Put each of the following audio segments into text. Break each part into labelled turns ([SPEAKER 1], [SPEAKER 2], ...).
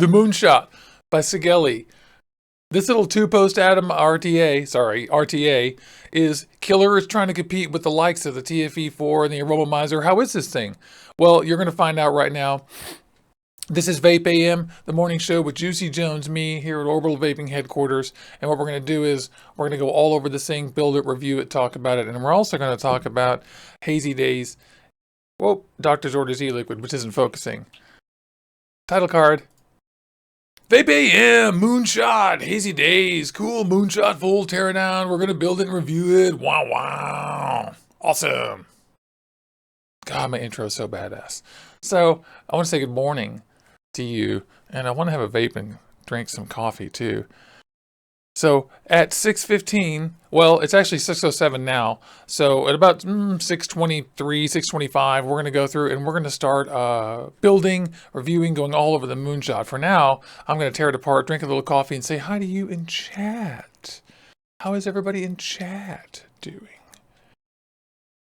[SPEAKER 1] The Moonshot by Sigelei. This little two-post atom RTA, is Killer is trying to compete with the likes of the TFE4 and the Aromomizer. How is this thing? Well, you're going to find out right now. This is VapeAM, the morning show with Juicy Jones, me, here at Orbital Vaping Headquarters. And what we're going to do is we're going to go all over this thing, build it, review it, talk about it. And we're also going to talk about Hazy Daze. Whoa, Doctor's Orders eLiquid, which isn't focusing. Title card. VapeAM, Moonshot, Hazy Daze, cool Moonshot full teardown. We're going to build it and review it. Wow, wow. Awesome. God, my intro is so badass. So, I want to say good morning to you, and I want to have a vape and drink some coffee too. So, at 6:15, well, it's actually 6:07 now. So, at about 6:23, 6:25, we're going to go through and we're going to start building, reviewing, going all over the Moonshot. For now, I'm going to tear it apart, drink a little coffee, and say hi to you in chat. How is everybody in chat doing?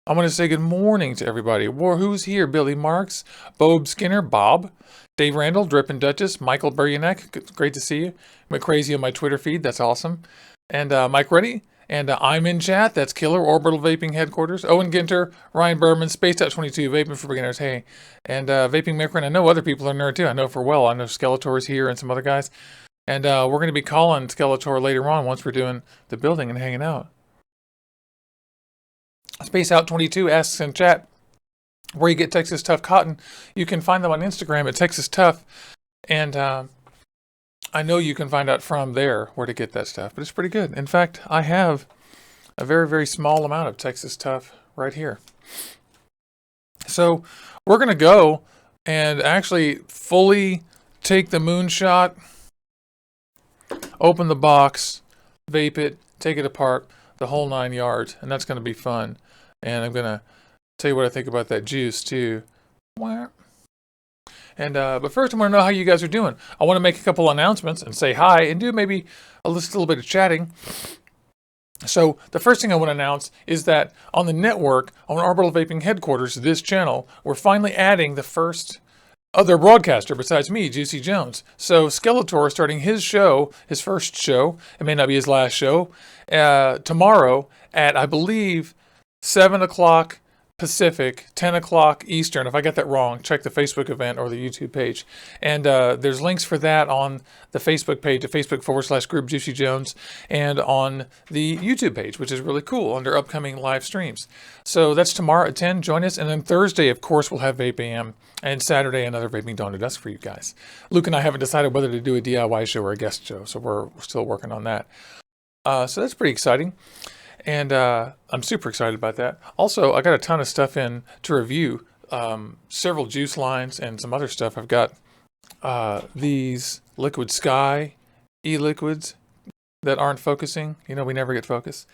[SPEAKER 1] I'm going to say good morning to everybody. Who's here? Billy Marks, Bob Skinner, Bob, Dave Randall, Drippin' Duchess, Michael Buryanek. Great to see you. Went crazy on my Twitter feed. That's awesome. And Mike Reddy. And I'm in chat. That's Killer, Orbital Vaping Headquarters. Owen Ginter, Ryan Berman, Spaced Out 22, Vaping for Beginners. Hey. And Vaping Micron. I know other people are nerd too. I know for well. I know Skeletor's here and some other guys. And we're going to be calling Skeletor later on once we're doing the building and hanging out. Space Out 22 asks in chat where you get Texas Tough Cotton. You can find them on Instagram at Texas Tough, and I know you can find out from there where to get that stuff, but it's pretty good. In fact, I have a very, very small amount of Texas Tough right here. So we're going to go and actually fully take the Moonshot, open the box, vape it, take it apart, the whole 9 yards, and that's going to be fun. And I'm going to tell you what I think about that juice, too. And but first, I want to know how you guys are doing. I want to make a couple announcements and say hi and do maybe a little bit of chatting. So the first thing I want to announce is that on the network, on Orbital Vaping Headquarters, this channel, we're finally adding the first other broadcaster besides me, Juicy Jones. So Skeletor is starting his show, his first show. It may not be his last show. Tomorrow at, I believe, 7 o'clock Pacific, 10 o'clock Eastern. If I got that wrong, check the Facebook event or the YouTube page. And there's links for that on the Facebook page at Facebook.com/group Juicy Jones and on the YouTube page, which is really cool under upcoming live streams. So that's tomorrow at 10. Join us. And then Thursday, of course, we'll have VapeAM. And Saturday, another Vaping Dawn to Dusk for you guys. Luke and I haven't decided whether to do a DIY show or a guest show, so we're still working on that. So that's pretty exciting. And I'm super excited about that. Also, I got a ton of stuff in to review. Several juice lines and some other stuff. I've got these Liquid Sky eLiquids that aren't focusing. You know, we never get focus.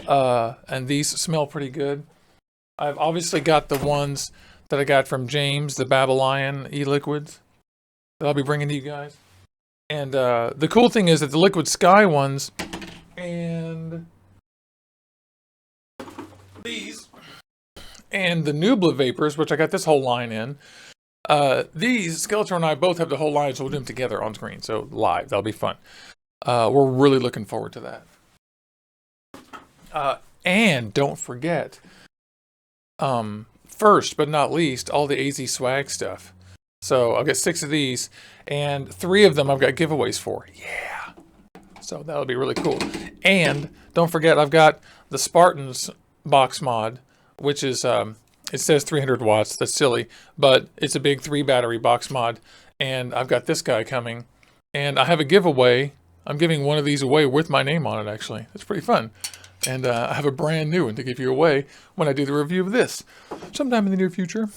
[SPEAKER 1] And these smell pretty good. I've obviously got the ones that I got from James, the Babylon eLiquids that I'll be bringing to you guys. And the cool thing is that the Liquid Sky ones and these and the Nubla Vapors, which I got this whole line in, these, Skeletor and I both have the whole line, so we'll do them together on screen, so live. That'll be fun. We're really looking forward to that. And don't forget, first but not least, all the AZ swag stuff. So I've got 6 of these, and 3 of them I've got giveaways for. Yeah. So that'll be really cool. And don't forget, I've got the Spartans box mod, which is, it says 300 watts. That's silly, but it's a big 3 battery box mod. And I've got this guy coming, and I have a giveaway. I'm giving one of these away with my name on it, actually. It's pretty fun. And I have a brand new one to give you away when I do the review of this sometime in the near future.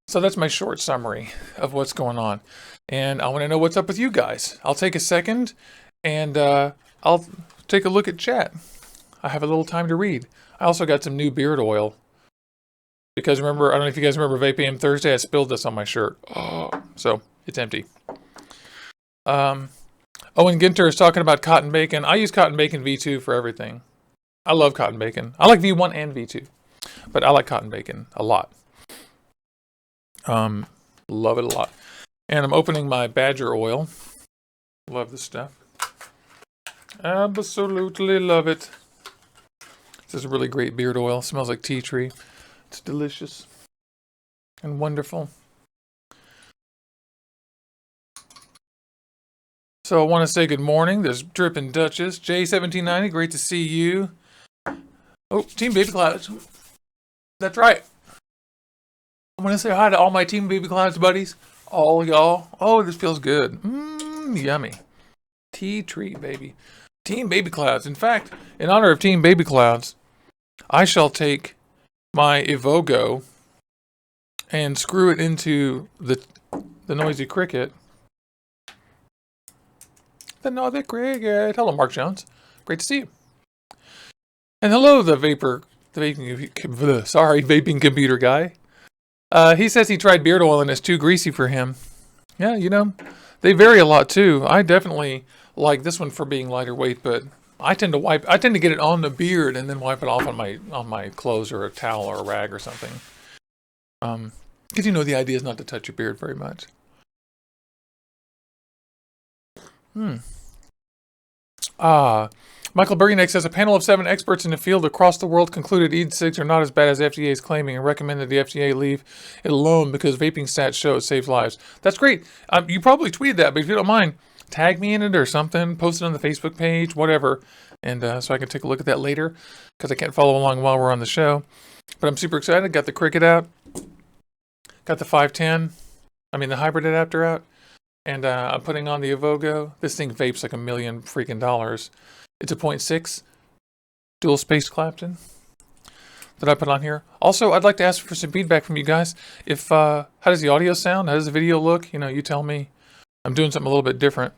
[SPEAKER 1] So that's my short summary of what's going on. And I want to know what's up with you guys. I'll take a second and I'll take a look at chat. I have a little time to read. I also got some new beard oil. Because remember, I don't know if you guys remember VapeAM Thursday, I spilled this on my shirt. Oh, so it's empty. Owen Ginter is talking about cotton bacon. I use cotton bacon V2 for everything. I love cotton bacon. I like V1 and V2. But I like cotton bacon a lot. Love it a lot. And I'm opening my Badger oil. Love this stuff. Absolutely love it. This is a really great beard oil. It smells like tea tree. It's delicious and wonderful. So I want to say good morning. There's Drippin' Duchess. J1790, great to see you. Oh, Team Baby Clouds. That's right. I want to say hi to all my Team Baby Clouds buddies. All y'all. Oh, this feels good. Yummy. Tea tree, baby. Team Baby Clouds. In fact, in honor of Team Baby Clouds, I shall take my Evogo and screw it into the noisy cricket. The noisy cricket. Hello, Mark Jones. Great to see you. And hello, the vaping computer guy. He says he tried beard oil and it's too greasy for him. Yeah, you know, they vary a lot too. I definitely like this one for being lighter weight, but I tend to get it on the beard and then wipe it off on my clothes or a towel or a rag or something. Because you know the idea is not to touch your beard very much. Michael Bergenek says a panel of 7 experts in the field across the world concluded e-cigs are not as bad as FDA is claiming and recommended the FDA leave it alone because vaping stats show it saves lives. That's great. You probably tweeted that, but if you don't mind, tag me in it or something, post it on the Facebook page, whatever, and so I can take a look at that later because I can't follow along while we're on the show. But I'm super excited. Got the Cricket out, got the 510, the hybrid adapter out, and I'm putting on the Evogo. This thing vapes like $1 million freaking dollars. It's a 0.6 dual spaced Clapton that I put on here. Also, I'd like to ask for some feedback from you guys. If how does the audio sound? How does the video look? You know, you tell me. I'm doing something a little bit different,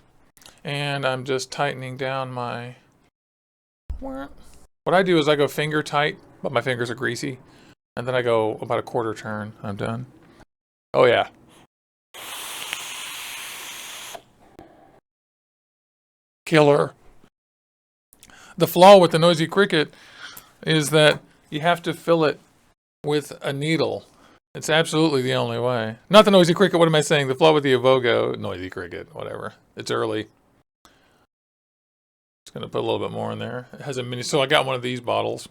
[SPEAKER 1] and I'm just tightening down my. What I do is I go finger tight, but my fingers are greasy, and then I go about a quarter turn. I'm done. Oh yeah. Killer. The flaw with the noisy cricket is that you have to fill it with a needle. It's absolutely the only way. Not the noisy cricket, what am I saying? The flaw with the Evogo, noisy cricket, whatever. It's early. Just going to put a little bit more in there. It has a mini, so I got one of these bottles.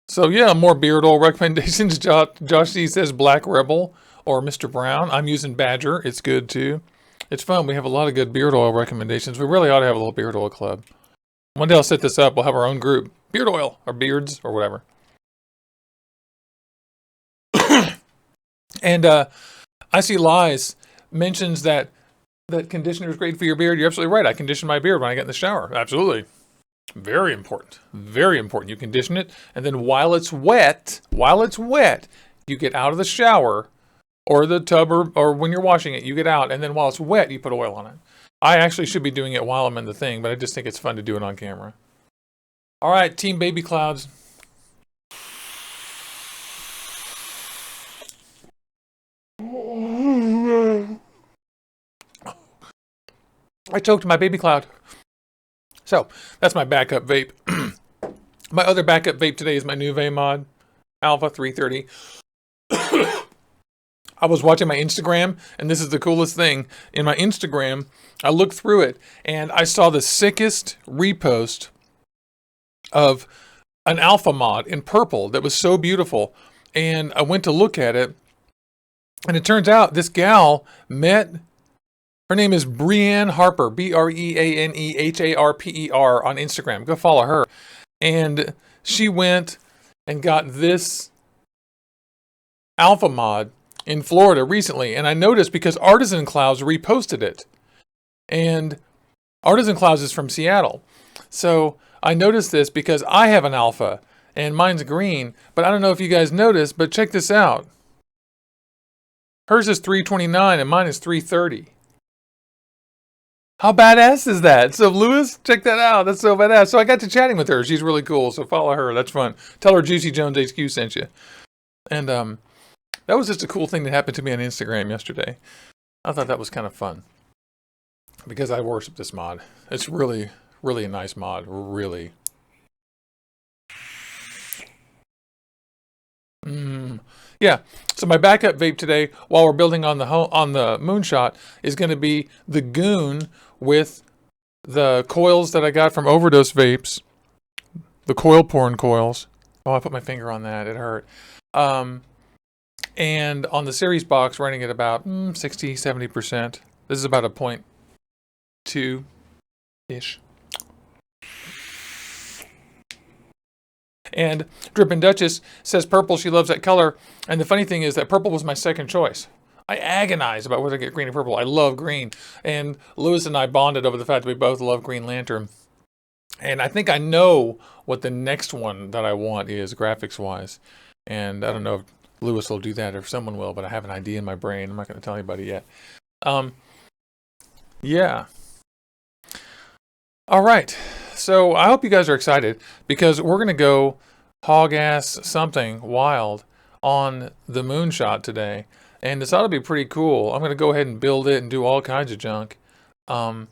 [SPEAKER 1] So yeah, more beard oil recommendations. Josh C says Black Rebel or Mr. Brown. I'm using Badger. It's good too. It's fun. We have a lot of good beard oil recommendations. We really ought to have a little beard oil club. One day I'll set this up. We'll have our own group. Beard oil or beards or whatever. And I see Lies mentions that conditioner is great for your beard. You're absolutely right. I condition my beard when I get in the shower. Absolutely. Very important. Very important. You condition it, and then while it's wet, you get out of the shower or the tub or when you're washing it, you get out, and then while it's wet, you put oil on it. I actually should be doing it while I'm in the thing, but I just think it's fun to do it on camera. All right, Team Baby Clouds. I choked my baby cloud. So, that's my backup vape. My other backup vape today is my new VapeAM Alpha 330. I was watching my Instagram, and this is the coolest thing. In my Instagram, I looked through it, and I saw the sickest repost of an Alpha mod in purple that was so beautiful. And I went to look at it, and it turns out this gal met... Her name is Breanne Harper, BreaneHarper on Instagram. Go follow her. And she went and got this Alpha mod in Florida recently. And I noticed because Artisan Clouds reposted it. And Artisan Clouds is from Seattle. So I noticed this because I have an Alpha and mine's green. But I don't know if you guys noticed, but check this out. Hers is 329 and mine is 330. How badass is that? So Lewis, check that out. That's so badass. So I got to chatting with her. She's really cool. So follow her. That's fun. Tell her Juicy Jones HQ sent you. And that was just a cool thing that happened to me on Instagram yesterday. I thought that was kind of fun. Because I worship this mod. It's really, really a nice mod. Really. Yeah. So my backup vape today, while we're building on the Moonshot, is going to be the Goon with the coils that I got from Overdose Vapes, the coil porn coils. Oh, I put my finger on that. It hurt. And on the series box, running at about 60, 70%. This is about a 0.2-ish. And Drippin' Duchess says purple, she loves that color. And the funny thing is that purple was my second choice. I agonize about whether to get green or purple. I love green. And Lewis and I bonded over the fact that we both love Green Lantern. And I think I know what the next one that I want is graphics-wise. And I don't know if Lewis will do that or if someone will, but I have an idea in my brain. I'm not going to tell anybody yet. Yeah. All right. So I hope you guys are excited because we're going to go hog ass something wild on the Moonshot today. And this ought to be pretty cool. I'm going to go ahead and build it and do all kinds of junk. I'll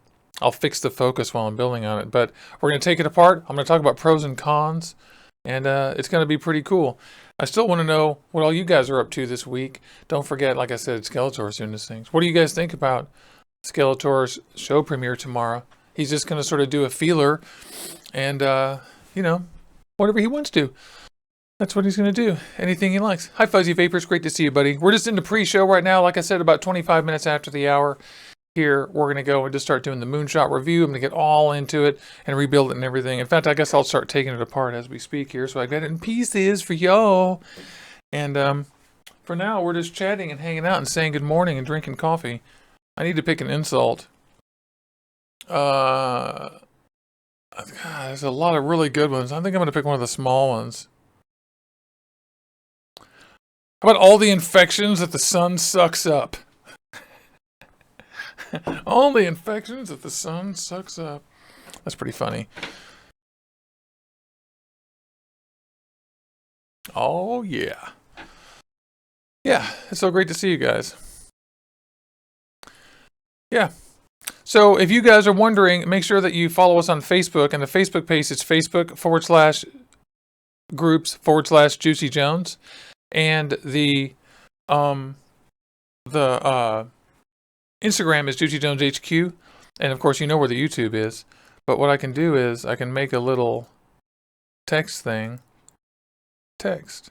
[SPEAKER 1] fix the focus while I'm building on it. But we're going to take it apart. I'm going to talk about pros and cons. And it's going to be pretty cool. I still want to know what all you guys are up to this week. Don't forget, like I said, Skeletor's doing this things. What do you guys think about Skeletor's show premiere tomorrow? He's just going to sort of do a feeler and, you know, whatever he wants to. That's what he's going to do. Anything he likes. Hi, Fuzzy Vapors. Great to see you, buddy. We're just in the pre-show right now. Like I said, about 25 minutes after the hour. Here, we're going to go and just start doing the Moonshot review. I'm going to get all into it and rebuild it and everything. In fact, I guess I'll start taking it apart as we speak here. So I got it in pieces for y'all. And for now, we're just chatting and hanging out and saying good morning and drinking coffee. I need to pick an insult. God, there's a lot of really good ones. I think I'm going to pick one of the small ones. How about all the infections that the sun sucks up? All the infections that the sun sucks up. That's pretty funny. Oh, yeah. Yeah, it's so great to see you guys. Yeah. So if you guys are wondering, make sure that you follow us on Facebook. And the Facebook page is Facebook.com/groups/Juicy Jones. And the Instagram is Juicy Jones HQ. And of course, you know where the YouTube is. But what I can do is I can make a little text thing. Text.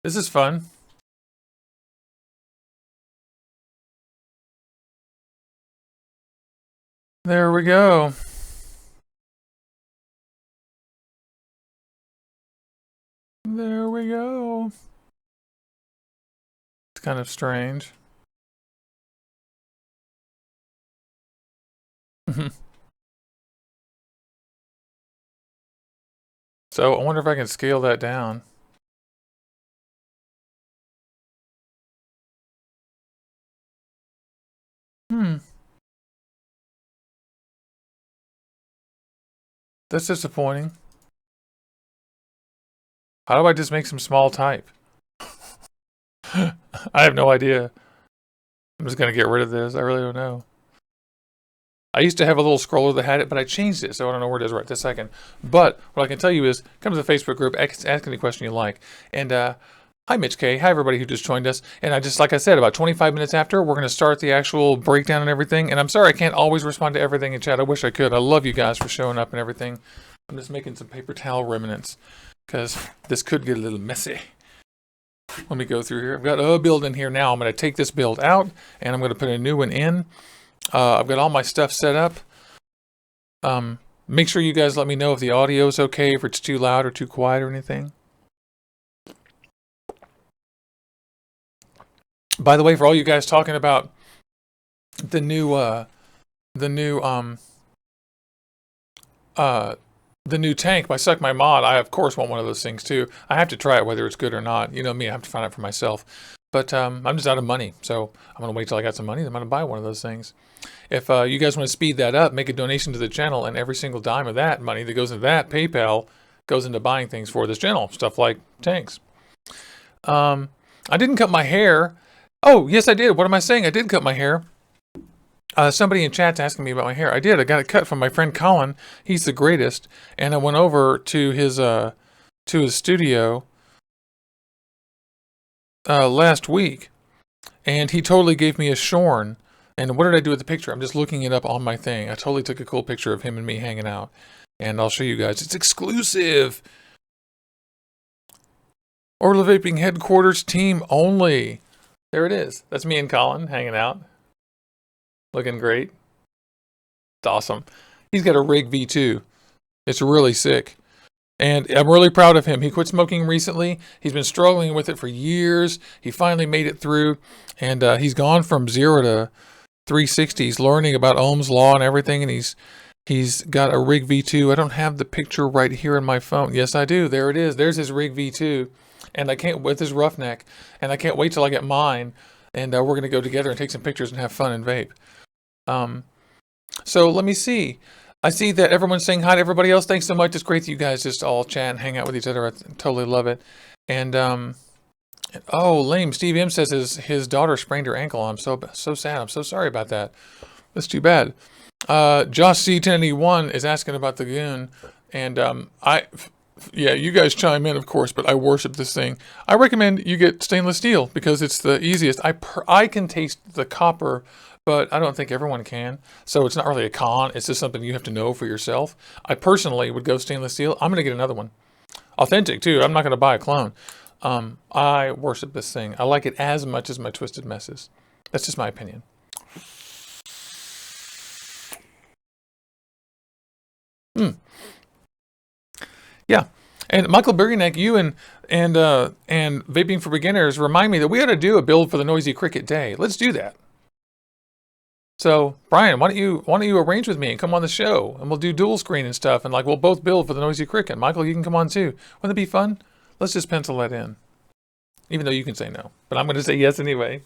[SPEAKER 1] This is fun. There we go. There we go. It's kind of strange. So I wonder if I can scale that down. That's disappointing. How do I just make some small type? I have no idea. I'm just going to get rid of this. I really don't know. I used to have a little scroller that had it, but I changed it, so I don't know where it is right this second. But what I can tell you is, come to the Facebook group, ask any question you like. And hi, Mitch K. Hi, everybody who just joined us. And I just, like I said, about 25 minutes after, we're going to start the actual breakdown and everything. And I'm sorry I can't always respond to everything in chat. I wish I could. I love you guys for showing up and everything. I'm just making some paper towel remnants because this could get a little messy. Let me go through here. I've got a build in here now. I'm going to take this build out, and I'm going to put a new one in. I've got all my stuff set up. Make sure you guys let me know if the audio is okay, if it's too loud or too quiet or anything. By the way, for all you guys talking about the new tank by Suck My Mod, I of course want one of those things too. I have to try it whether it's good or not. You know me, I have to find out for myself. But I'm just out of money, so I'm going to wait till I got some money. I'm going to buy one of those things. If you guys want to speed that up, make a donation to the channel, and every single dime of that money that goes into that PayPal goes into buying things for this channel, stuff like tanks. I didn't cut my hair. Oh, yes, I did. What am I saying? I did cut my hair. somebody in chat's asking me about my hair. I did. I got it cut from my friend Colin. He's the greatest. And I went over to his studio last week, and he totally gave me a shorn. And what did I do with the picture? I'm just looking it up on my thing. I totally took a cool picture of him and me hanging out, and I'll show you guys. It's exclusive. Orla Vaping headquarters team only. There it is. That's me and Colin hanging out. Looking great. It's awesome. He's got a Rig V2. It's really sick. And I'm really proud of him. He quit smoking recently. He's been struggling with it for years. He finally made it through. And he's gone from 0 to 360. He's learning about Ohm's law and everything. And he's got a Rig V2. I don't have the picture right here on my phone. Yes, I do. There it is. There's his Rig V2. And I can't, with his roughneck. And I can't wait till I get mine. And we're going to go together and take some pictures and have fun and vape. So let me see. I see that everyone's saying hi to everybody else. Thanks so much. It's great that you guys just all chat and hang out with each other. I totally love it. And oh, lame. Steve M says his daughter sprained her ankle. I'm so sad. I'm so sorry about that. That's too bad. Josh C1081 is asking about the Goon, and yeah, you guys chime in, of course, but I worship this thing. I recommend you get stainless steel because it's the easiest. I can taste the copper, but I don't think everyone can. So it's not really a con. It's just something you have to know for yourself. I personally would go stainless steel. I'm going to get another one. Authentic, too. I'm not going to buy a clone. I worship this thing. I like it as much as my Twisted Messes. That's just my opinion. Yeah. And Michael Buryanek, you and Vaping for Beginners remind me that we ought to do a build for the Noisy Cricket Day. Let's do that. So, Brian, why don't you arrange with me and come on the show, and we'll do dual screen and stuff, and like we'll both build for the Noisy Cricket. Michael, you can come on too. Wouldn't it be fun? Let's just pencil that in. Even though you can say no, but I'm going to say yes anyway.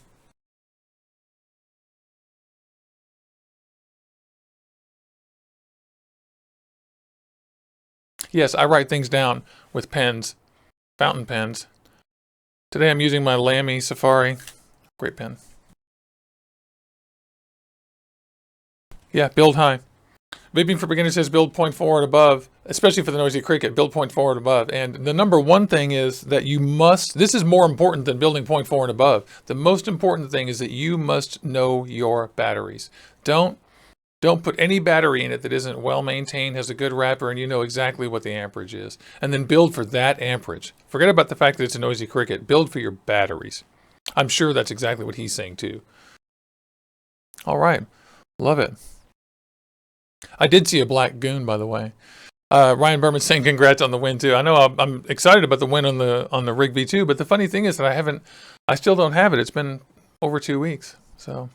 [SPEAKER 1] Yes, I write things down with pens, fountain pens. Today I'm using my Lamy Safari. Great pen. Yeah, build high. Vaping for Beginners says build 0.4 and above, especially for the Noisy Cricket, build 0.4 and above. And the number one thing is that you must, this is more important than building 0.4 and above. The most important thing is that you must know your batteries. Don't put any battery in it that isn't well maintained, has a good wrapper, and you know exactly what the amperage is. And then build for that amperage. Forget about the fact that it's a Noisy Cricket. Build for your batteries. I'm sure that's exactly what he's saying too. All right. Love it. I did see a black Goon, by the way. Ryan Berman's saying congrats on the win too. I know I'm excited about the win on the Rig V2, but the funny thing is that I still don't have it. It's been over 2 weeks. So,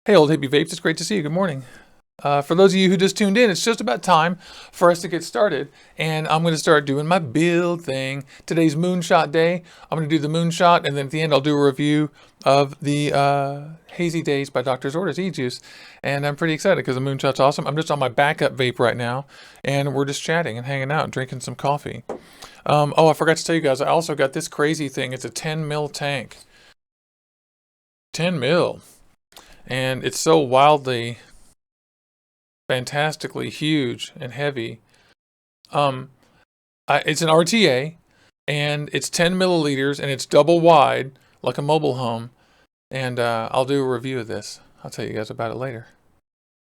[SPEAKER 1] hey, old hippie vapes, it's great to see you. Good morning. For those of you who just tuned in, it's just about time for us to get started, and I'm going to start doing my build thing. Today's Moonshot Day. I'm going to do the Moonshot, and then at the end I'll do a review of the Hazy Daze by Doctor's Orders e-juice, and I'm pretty excited because the Moonshot's awesome. I'm just on my backup vape right now, and we're just chatting and hanging out and drinking some coffee. Oh, I forgot to tell you guys, I also got this crazy thing. It's a 10 mil tank. 10 mil. And it's so wildly, fantastically huge and heavy. It's an RTA, and it's 10 milliliters, and it's double wide, like a mobile home. And I'll do a review of this. I'll tell you guys about it later.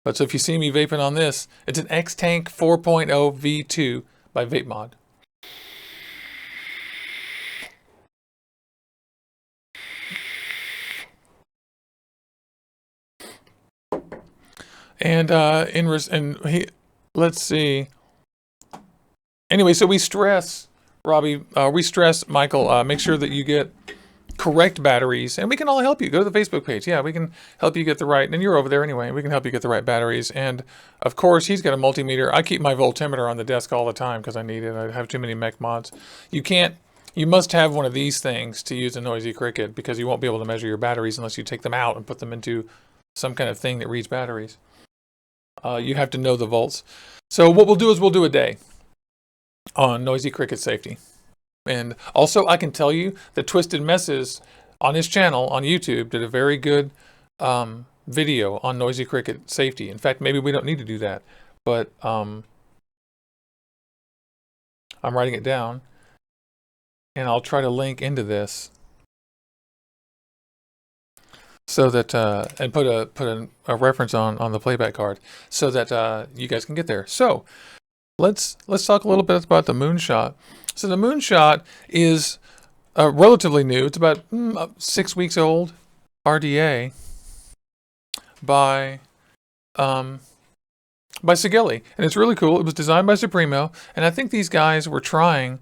[SPEAKER 1] But so if you see me vaping on this, it's an X-Tank 4.0 V2 by VapeMod. And let's see. Anyway, so we stress, Robbie, Michael, make sure that you get correct batteries, and we can all help you. Go to the Facebook page. Yeah, we can help you get the right, and you're over there anyway. We can help you get the right batteries. And of course, he's got a multimeter. I keep my voltimeter on the desk all the time because I need it. I have too many mech mods. You must have one of these things to use a Noisy Cricket because you won't be able to measure your batteries unless you take them out and put them into some kind of thing that reads batteries. You have to know the volts. So what we'll do is we'll do a day on Noisy Cricket safety. And also I can tell you that Twisted Messes on his channel on YouTube did a very good video on Noisy Cricket safety. In fact, maybe we don't need to do that, but I'm writing it down, and I'll try to link into this so that and put a reference on the playback card so that you guys can get there. So let's talk a little bit about the Moonshot. So the Moonshot is relatively new. It's about 6 weeks old. RDA by Sigelei, and it's really cool. It was designed by Supremo, and I think these guys were trying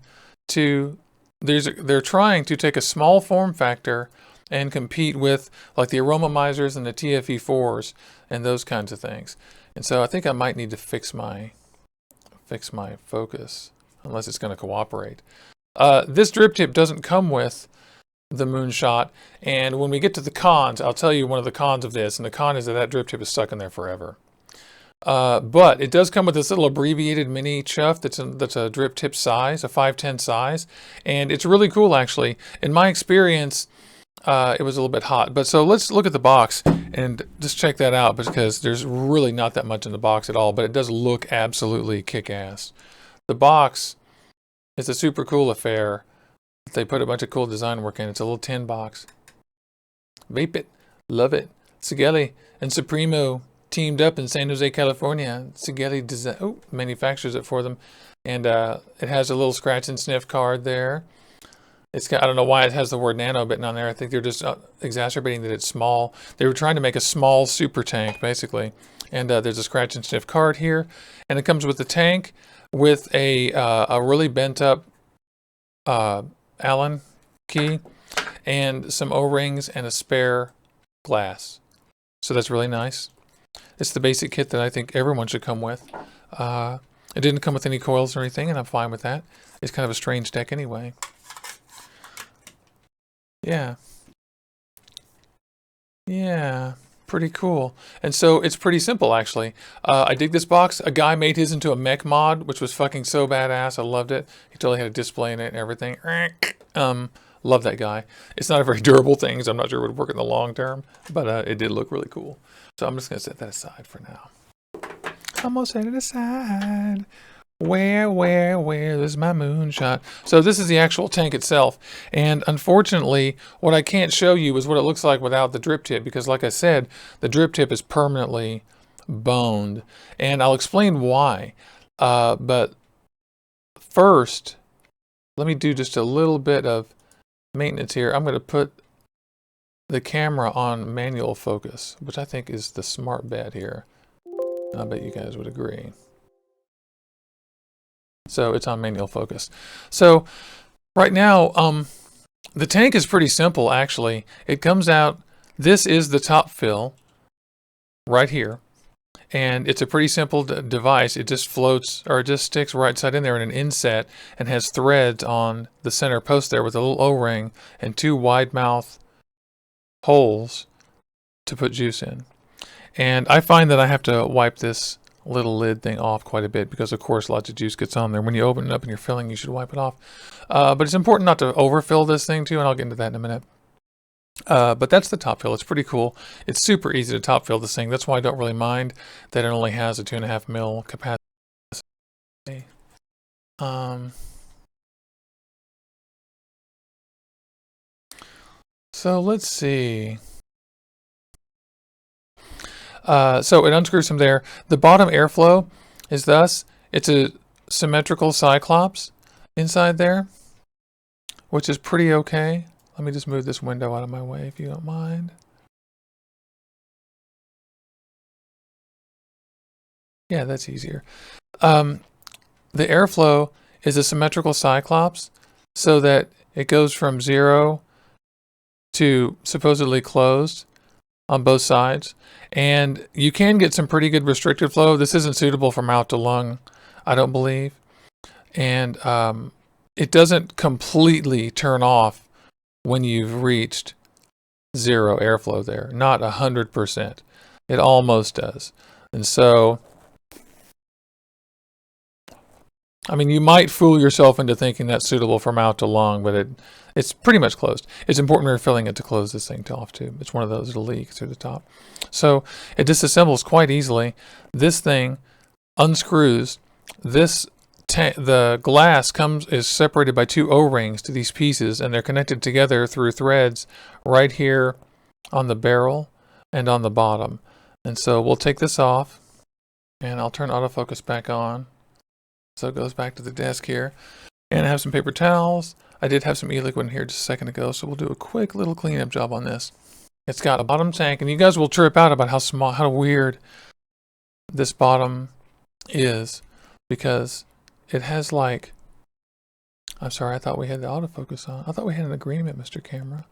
[SPEAKER 1] to they're trying to take a small form factor and compete with like the Aromamizers and the TFE4s and those kinds of things. And so I think I might need to fix my focus unless it's going to cooperate. This drip tip doesn't come with the Moonshot, and when we get to the cons, I'll tell you one of the cons of this, and the con is that drip tip is stuck in there forever. But it does come with this little abbreviated mini chuff that's a drip tip size, a 510 size, and it's really cool actually. In my experience, it was a little bit hot. But so let's look at the box and just check that out, because there's really not that much in the box at all, but it does look absolutely kick-ass. The box is a super cool affair. They put a bunch of cool design work in. It's a little tin box. Vape it. Love it. Sigelei and Supremo teamed up in San Jose, California. Sigelei manufactures it for them. And it has a little scratch and sniff card there. It's got, I don't know why it has the word nano bitten on there. I think they're just exacerbating that it's small. They were trying to make a small super tank, basically. And there's a scratch and sniff card here. And it comes with the tank with a really bent up Allen key and some O-rings and a spare glass. So that's really nice. It's the basic kit that I think everyone should come with. It didn't come with any coils or anything, and I'm fine with that. It's kind of a strange deck anyway. Yeah. Yeah. Pretty cool. And so it's pretty simple, actually. I dig this box. A guy made his into a mech mod, which was fucking so badass. I loved it. He totally had a display in it and everything. Love that guy. It's not a very durable thing, so I'm not sure it would work in the long term, but it did look really cool. So I'm just going to set that aside for now. I'm going to set it aside. Where's my Moonshot? So this is the actual tank itself. And unfortunately, what I can't show you is what it looks like without the drip tip, because like I said, the drip tip is permanently boned. And I'll explain why. But first, let me do just a little bit of maintenance here. I'm going to put the camera on manual focus, which I think is the smart bet here. I bet you guys would agree. So it's on manual focus. So right now, the tank is pretty simple, actually. It comes out, this is the top fill right here. And it's a pretty simple device. It just floats, or it just sticks right side in there in an inset and has threads on the center post there with a little O-ring and 2 wide mouth holes to put juice in. And I find that I have to wipe this little lid thing off quite a bit because, of course, lots of juice gets on there. When you open it up and you're filling, you should wipe it off. But it's important not to overfill this thing too, and I'll get into that in a minute. But that's the top fill. It's pretty cool. It's super easy to top fill this thing. That's why I don't really mind that it only has a 2.5 mil capacity. So let's see. So it unscrews from there. The bottom airflow is thus. It's a symmetrical Cyclops inside there, which is pretty okay. Let me just move this window out of my way if you don't mind. Yeah, that's easier. The airflow is a symmetrical Cyclops so that it goes from 0 to supposedly closed on both sides. And you can get some pretty good restricted flow. This isn't suitable for mouth to lung, I don't believe. And it doesn't completely turn off when you've reached 0 airflow there. Not 100%. It almost does. And so I mean, you might fool yourself into thinking that's suitable for mouth to lung, but it's pretty much closed. It's important when you're filling it to close this thing off too. It's one of those that'll leak through the top. So it disassembles quite easily. This thing unscrews. The glass is separated by 2 O-rings to these pieces, and they're connected together through threads right here on the barrel and on the bottom. And so we'll take this off, and I'll turn autofocus back on. So it goes back to the desk here. And I have some paper towels. I did have some eLiquid in here just a second ago, so we'll do a quick little cleanup job on this. It's got a bottom tank, and you guys will trip out about how small, how weird this bottom is, because it has like, I'm sorry, I thought we had the autofocus on. I thought we had an agreement, Mr. Camera.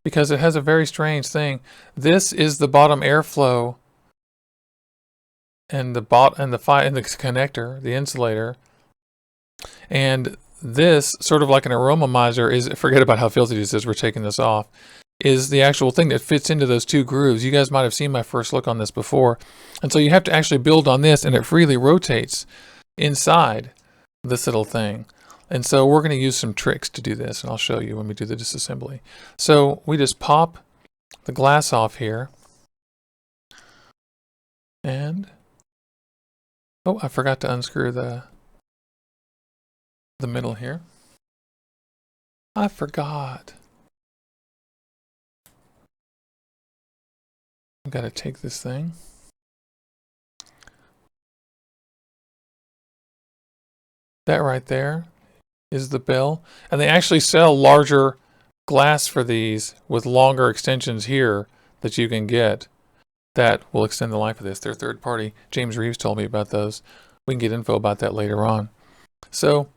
[SPEAKER 1] Because it has a very strange thing. This is the bottom airflow and the connector, the insulator, and this, sort of like an aromomizer, is, forget about how filthy this is, we're taking this off, is the actual thing that fits into those 2 grooves. You guys might have seen my first look on this before. And so you have to actually build on this, and it freely rotates inside this little thing. And so we're going to use some tricks to do this, and I'll show you when we do the disassembly. So we just pop the glass off here, and oh, I forgot to unscrew the middle here. I forgot. I've got to take this thing. That right there is the bell. And they actually sell larger glass for these with longer extensions here that you can get that will extend the life of this. They're third party. James Reeves told me about those. We can get info about that later on. So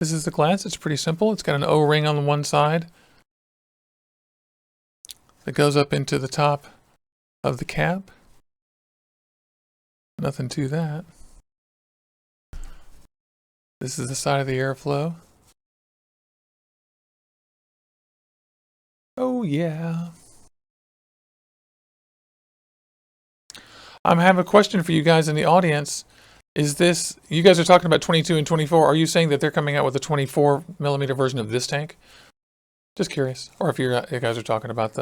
[SPEAKER 1] this is the glass. It's pretty simple. It's got an O-ring on the one side that goes up into the top of the cap. Nothing to that. This is the side of the airflow. Oh yeah. I have a question for you guys in the audience. Is this, you guys are talking about 22 and 24. Are you saying that they're coming out with a 24 millimeter version of this tank? Just curious. Or if you guys are talking about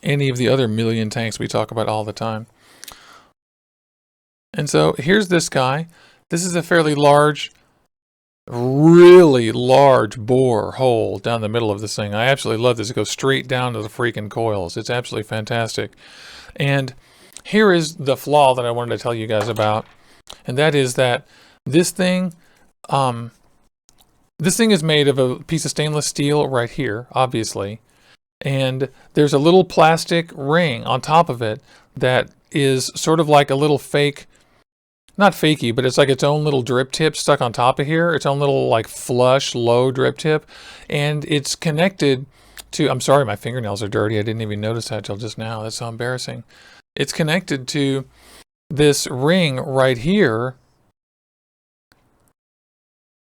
[SPEAKER 1] any of the other million tanks we talk about all the time. And so here's this guy. This is a fairly large, really large bore hole down the middle of this thing. I absolutely love this. It goes straight down to the freaking coils. It's absolutely fantastic. And here is the flaw that I wanted to tell you guys about. And that is that this thing is made of a piece of stainless steel right here, obviously. And there's a little plastic ring on top of it that is sort of like a little fake, not fakey, but it's like its own little drip tip stuck on top of here. Its own little like flush, low drip tip. And it's connected to, I'm sorry, my fingernails are dirty. I didn't even notice that till just now. That's so embarrassing. It's connected to this ring right here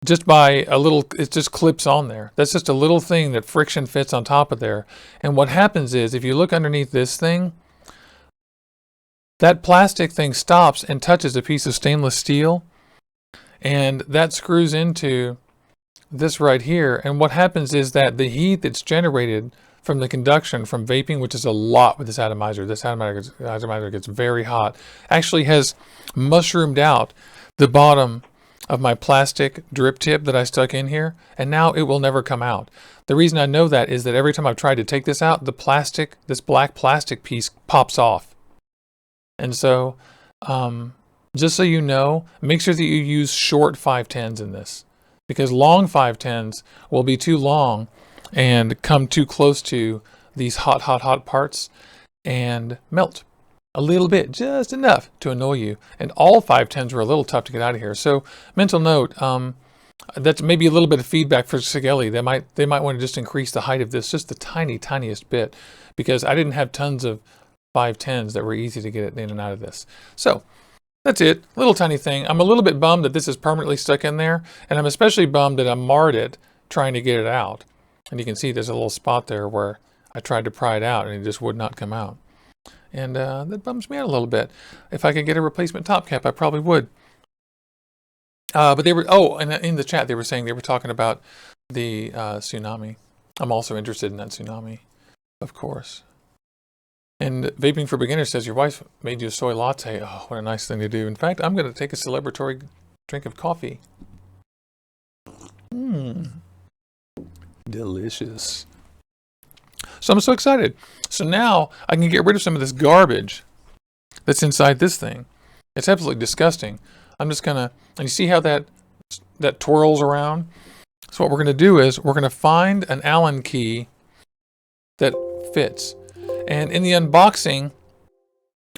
[SPEAKER 1] just by a little, it just clips on there. That's just a little thing that friction fits on top of there. And what happens is, if you look underneath this thing, that plastic thing stops and touches a piece of stainless steel, and that screws into this right here. And what happens is that the heat that's generated from the conduction from vaping, which is a lot with this atomizer gets very hot, actually has mushroomed out the bottom of my plastic drip tip that I stuck in here, and now it will never come out. The reason I know that is that every time I've tried to take this out, the plastic, this black plastic piece pops off. And so, just so you know, make sure that you use short 510s in this, because long 510s will be too long and come too close to these hot parts and melt a little bit, just enough to annoy you. And all 510s were a little tough to get out of here. So mental note, that's maybe a little bit of feedback for Sigelei. They might want to just increase the height of this just the tiniest bit, because I didn't have tons of 510s that were easy to get in and out of this. So that's it, little tiny thing. I'm a little bit bummed that this is permanently stuck in there, and I'm especially bummed that I marred it trying to get it out. And you can see there's a little spot there where I tried to pry it out and it just would not come out. And that bums me out a little bit. If I could get a replacement top cap, I probably would. But they were, oh, and in the chat, they were saying they were talking about the tsunami. I'm also interested in that tsunami, of course. And Vaping for Beginners says, your wife made you a soy latte. Oh, what a nice thing to do. In fact, I'm going to take a celebratory drink of coffee. Delicious. So I'm so excited. So now I can get rid of some of this garbage that's inside this thing. It's absolutely disgusting. I'm just going to, and you see how that twirls around? So what we're going to do is we're going to find an Allen key that fits. And in the unboxing,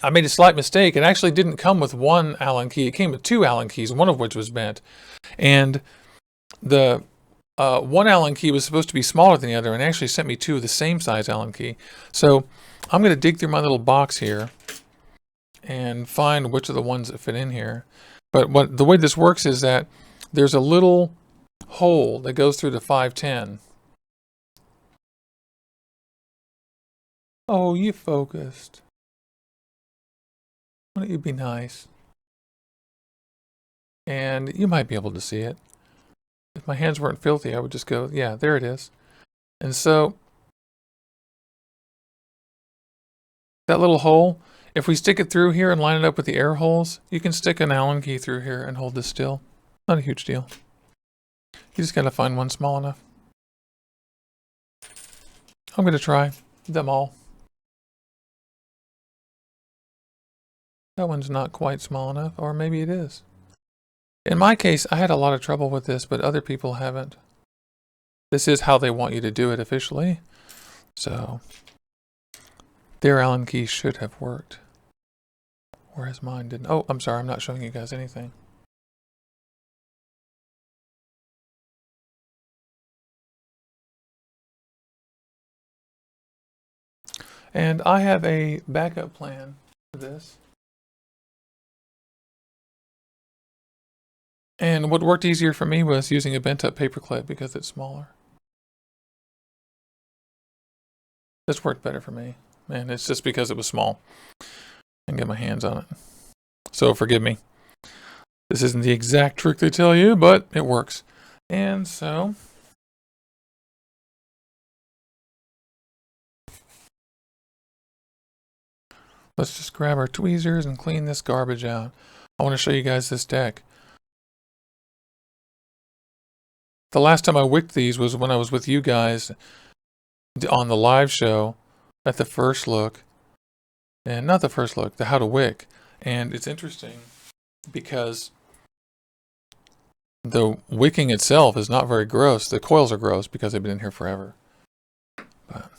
[SPEAKER 1] I made a slight mistake. It actually didn't come with one Allen key. It came with two Allen keys, one of which was bent. And the one Allen key was supposed to be smaller than the other, and actually sent me two of the same size Allen key. So I'm going to dig through my little box here and find which of the ones that fit in here. But the way this works is that there's a little hole that goes through the 510. Oh, you focused. Why don't you be nice? And you might be able to see it. If my hands weren't filthy, I would just go, yeah, there it is. And so that little hole, if we stick it through here and line it up with the air holes, you can stick an Allen key through here and hold this still. Not a huge deal. You just gotta find one small enough. I'm gonna try them all. That one's not quite small enough, or maybe it is. In my case, I had a lot of trouble with this, but other people haven't. This is how they want you to do it officially. So their Allen key should have worked. Whereas mine didn't. Oh, I'm sorry, I'm not showing you guys anything. And I have a backup plan for this. And what worked easier for me was using a bent up paper clip because it's smaller. This worked better for me. Man, it's just because it was small. I can get my hands on it. So forgive me. This isn't the exact trick they tell you, but it works. And so let's just grab our tweezers and clean this garbage out. I want to show you guys this deck. The last time I wicked these was when I was with you guys on the live show at the first look. And not the first look, the how to wick. And it's interesting because the wicking itself is not very gross. The coils are gross because they've been in here forever. But,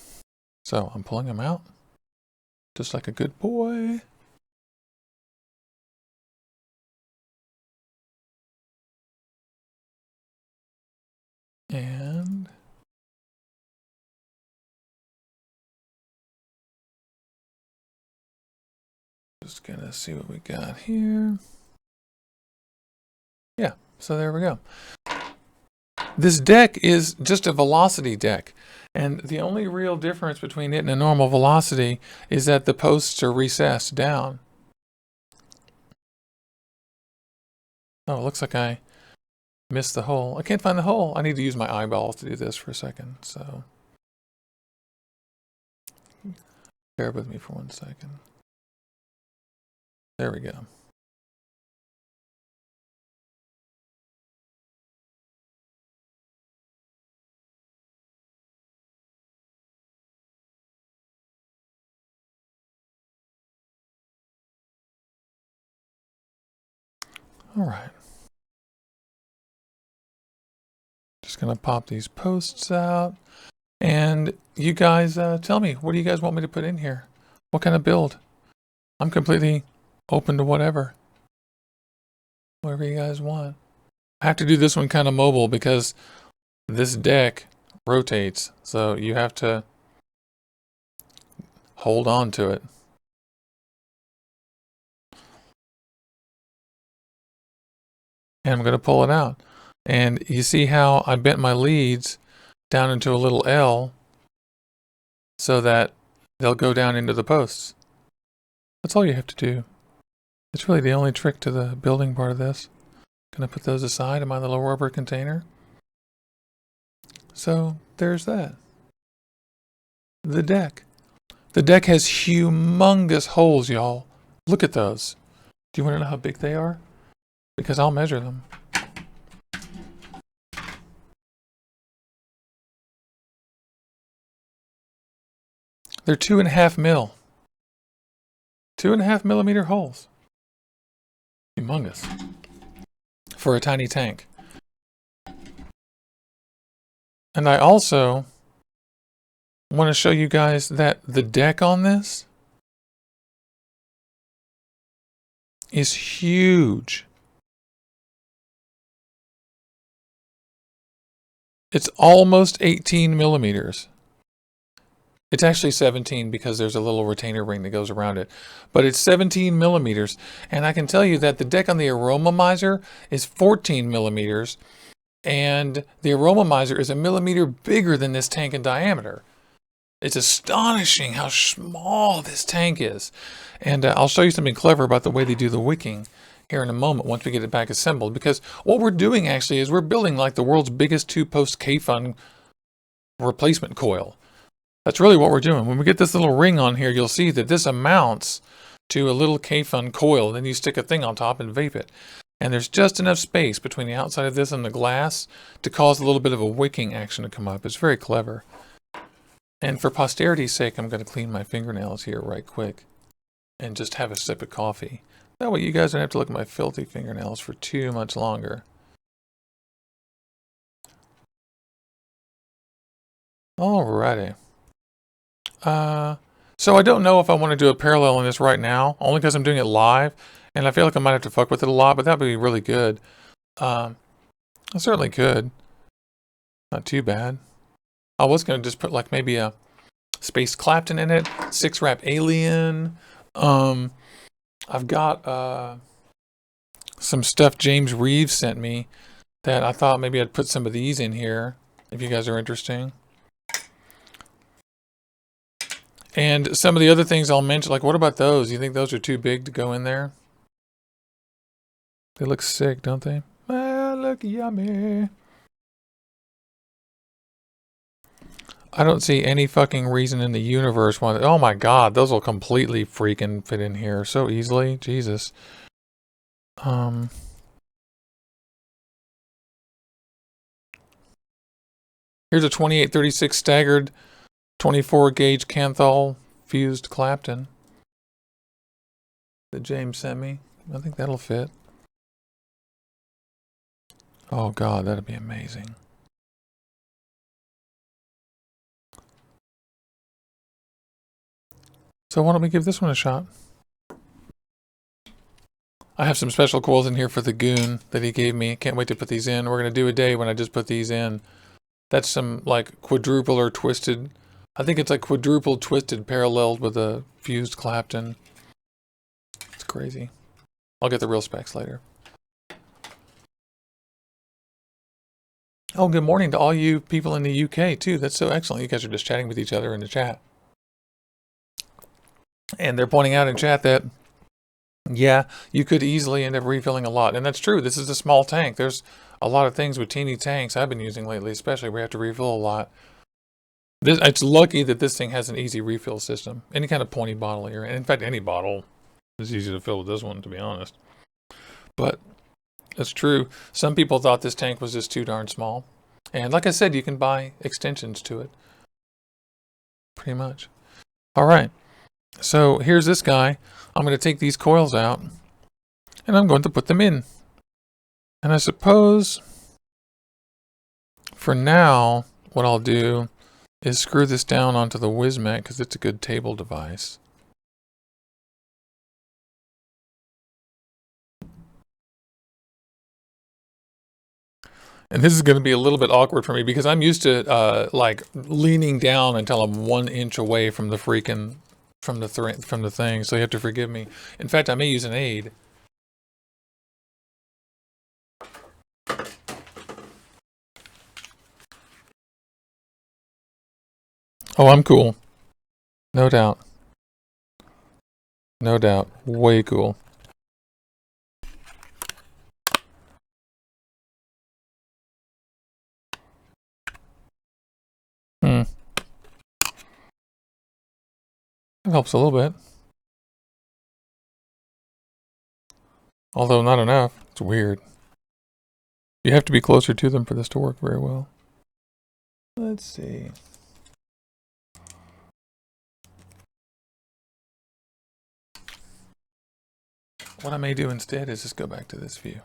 [SPEAKER 1] so I'm pulling them out just like a good boy. And just gonna see what we got here. Yeah, so there we go. This deck is just a velocity deck. And the only real difference between it and a normal velocity is that the posts are recessed down. Oh, it looks like I missed the hole. I can't find the hole. I need to use my eyeballs to do this for a second. So bear with me for 1 second. There we go. All right. Just gonna pop these posts out. And you guys tell me, what do you guys want me to put in here? What kind of build? I'm completely open to whatever. Whatever you guys want. I have to do this one kind of mobile because this deck rotates. So you have to hold on to it. And I'm going to pull it out. And you see how I bent my leads down into a little L so that they'll go down into the posts. That's all you have to do. It's really the only trick to the building part of this. Gonna put those aside in my little rubber container. So there's that. The deck. The deck has humongous holes, y'all. Look at those. Do you want to know how big they are? Because I'll measure them. They're 2.5 mil. 2.5 millimeter holes. Humongous. For a tiny tank. And I also want to show you guys that the deck on this is huge. It's almost 18 millimeters. It's actually 17 because there's a little retainer ring that goes around it. But it's 17 millimeters. And I can tell you that the deck on the Aromomizer is 14 millimeters. And the Aromomizer is a millimeter bigger than this tank in diameter. It's astonishing how small this tank is. And I'll show you something clever about the way they do the wicking here in a moment once we get it back assembled. Because what we're doing actually is we're building like the world's biggest 2-post K-Fun replacement coil. That's really what we're doing. When we get this little ring on here, you'll see that this amounts to a little K-Fun coil. Then you stick a thing on top and vape it. And there's just enough space between the outside of this and the glass to cause a little bit of a wicking action to come up. It's very clever. And for posterity's sake, I'm going to clean my fingernails here right quick and just have a sip of coffee. That way you guys don't have to look at my filthy fingernails for too much longer. Alrighty. So I don't know if I want to do a parallel on this right now, only because I'm doing it live, and I feel like I might have to fuck with it a lot, but that would be really good. I certainly could. Not too bad. I was going to just put like maybe a Space Clapton in it, 6-wrap Alien. I've got some stuff James Reeves sent me that I thought maybe I'd put some of these in here, if you guys are interested. And some of the other things I'll mention, like what about those? You think those are too big to go in there? They look sick, don't they? Well, look yummy. I don't see any fucking reason in the universe why. Oh my god, those will completely freaking fit in here so easily. Jesus. Here's a 2836 staggered 24 gauge Canthal fused Clapton that James sent me. I think that'll fit. Oh god, that'd be amazing. So why don't we give this one a shot? I have some special coils in here for the goon that he gave me. Can't wait to put these in. We're going to do a day when I just put these in. That's some like quadruple or twisted. I think it's like quadruple twisted paralleled with a fused Clapton. It's crazy. I'll get the real specs later. Oh, good morning to all you people in the UK too. That's so excellent. You guys are just chatting with each other in the chat. And they're pointing out in chat that, yeah, you could easily end up refilling a lot. And that's true. This is a small tank. There's a lot of things with teeny tanks I've been using lately, especially where you have to refill a lot. It's lucky that this thing has an easy refill system. Any kind of pointy bottle here. And in fact, any bottle is easy to fill with this one, to be honest. But that's true. Some people thought this tank was just too darn small. And like I said, you can buy extensions to it. Pretty much. All right. So here's this guy. I'm going to take these coils out and I'm going to put them in. And I suppose for now, what I'll do is screw this down onto the Wismet because it's a good table device. And this is going to be a little bit awkward for me because I'm used to like leaning down until I'm 1 inch away from the freaking from the thing. So you have to forgive me. In fact, I may use an aid. Oh, I'm cool. No doubt. No doubt. Way cool. It helps a little bit. Although not enough. It's weird. You have to be closer to them for this to work very well. Let's see. What I may do instead is just go back to this view.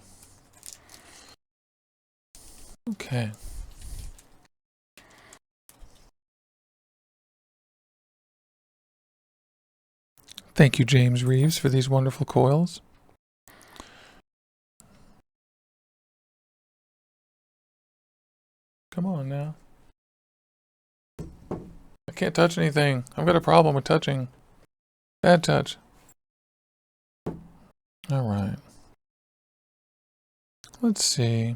[SPEAKER 1] Okay. Thank you, James Reeves, for these wonderful coils. Come on now. I can't touch anything. I've got a problem with touching. Bad touch. Alright. Let's see.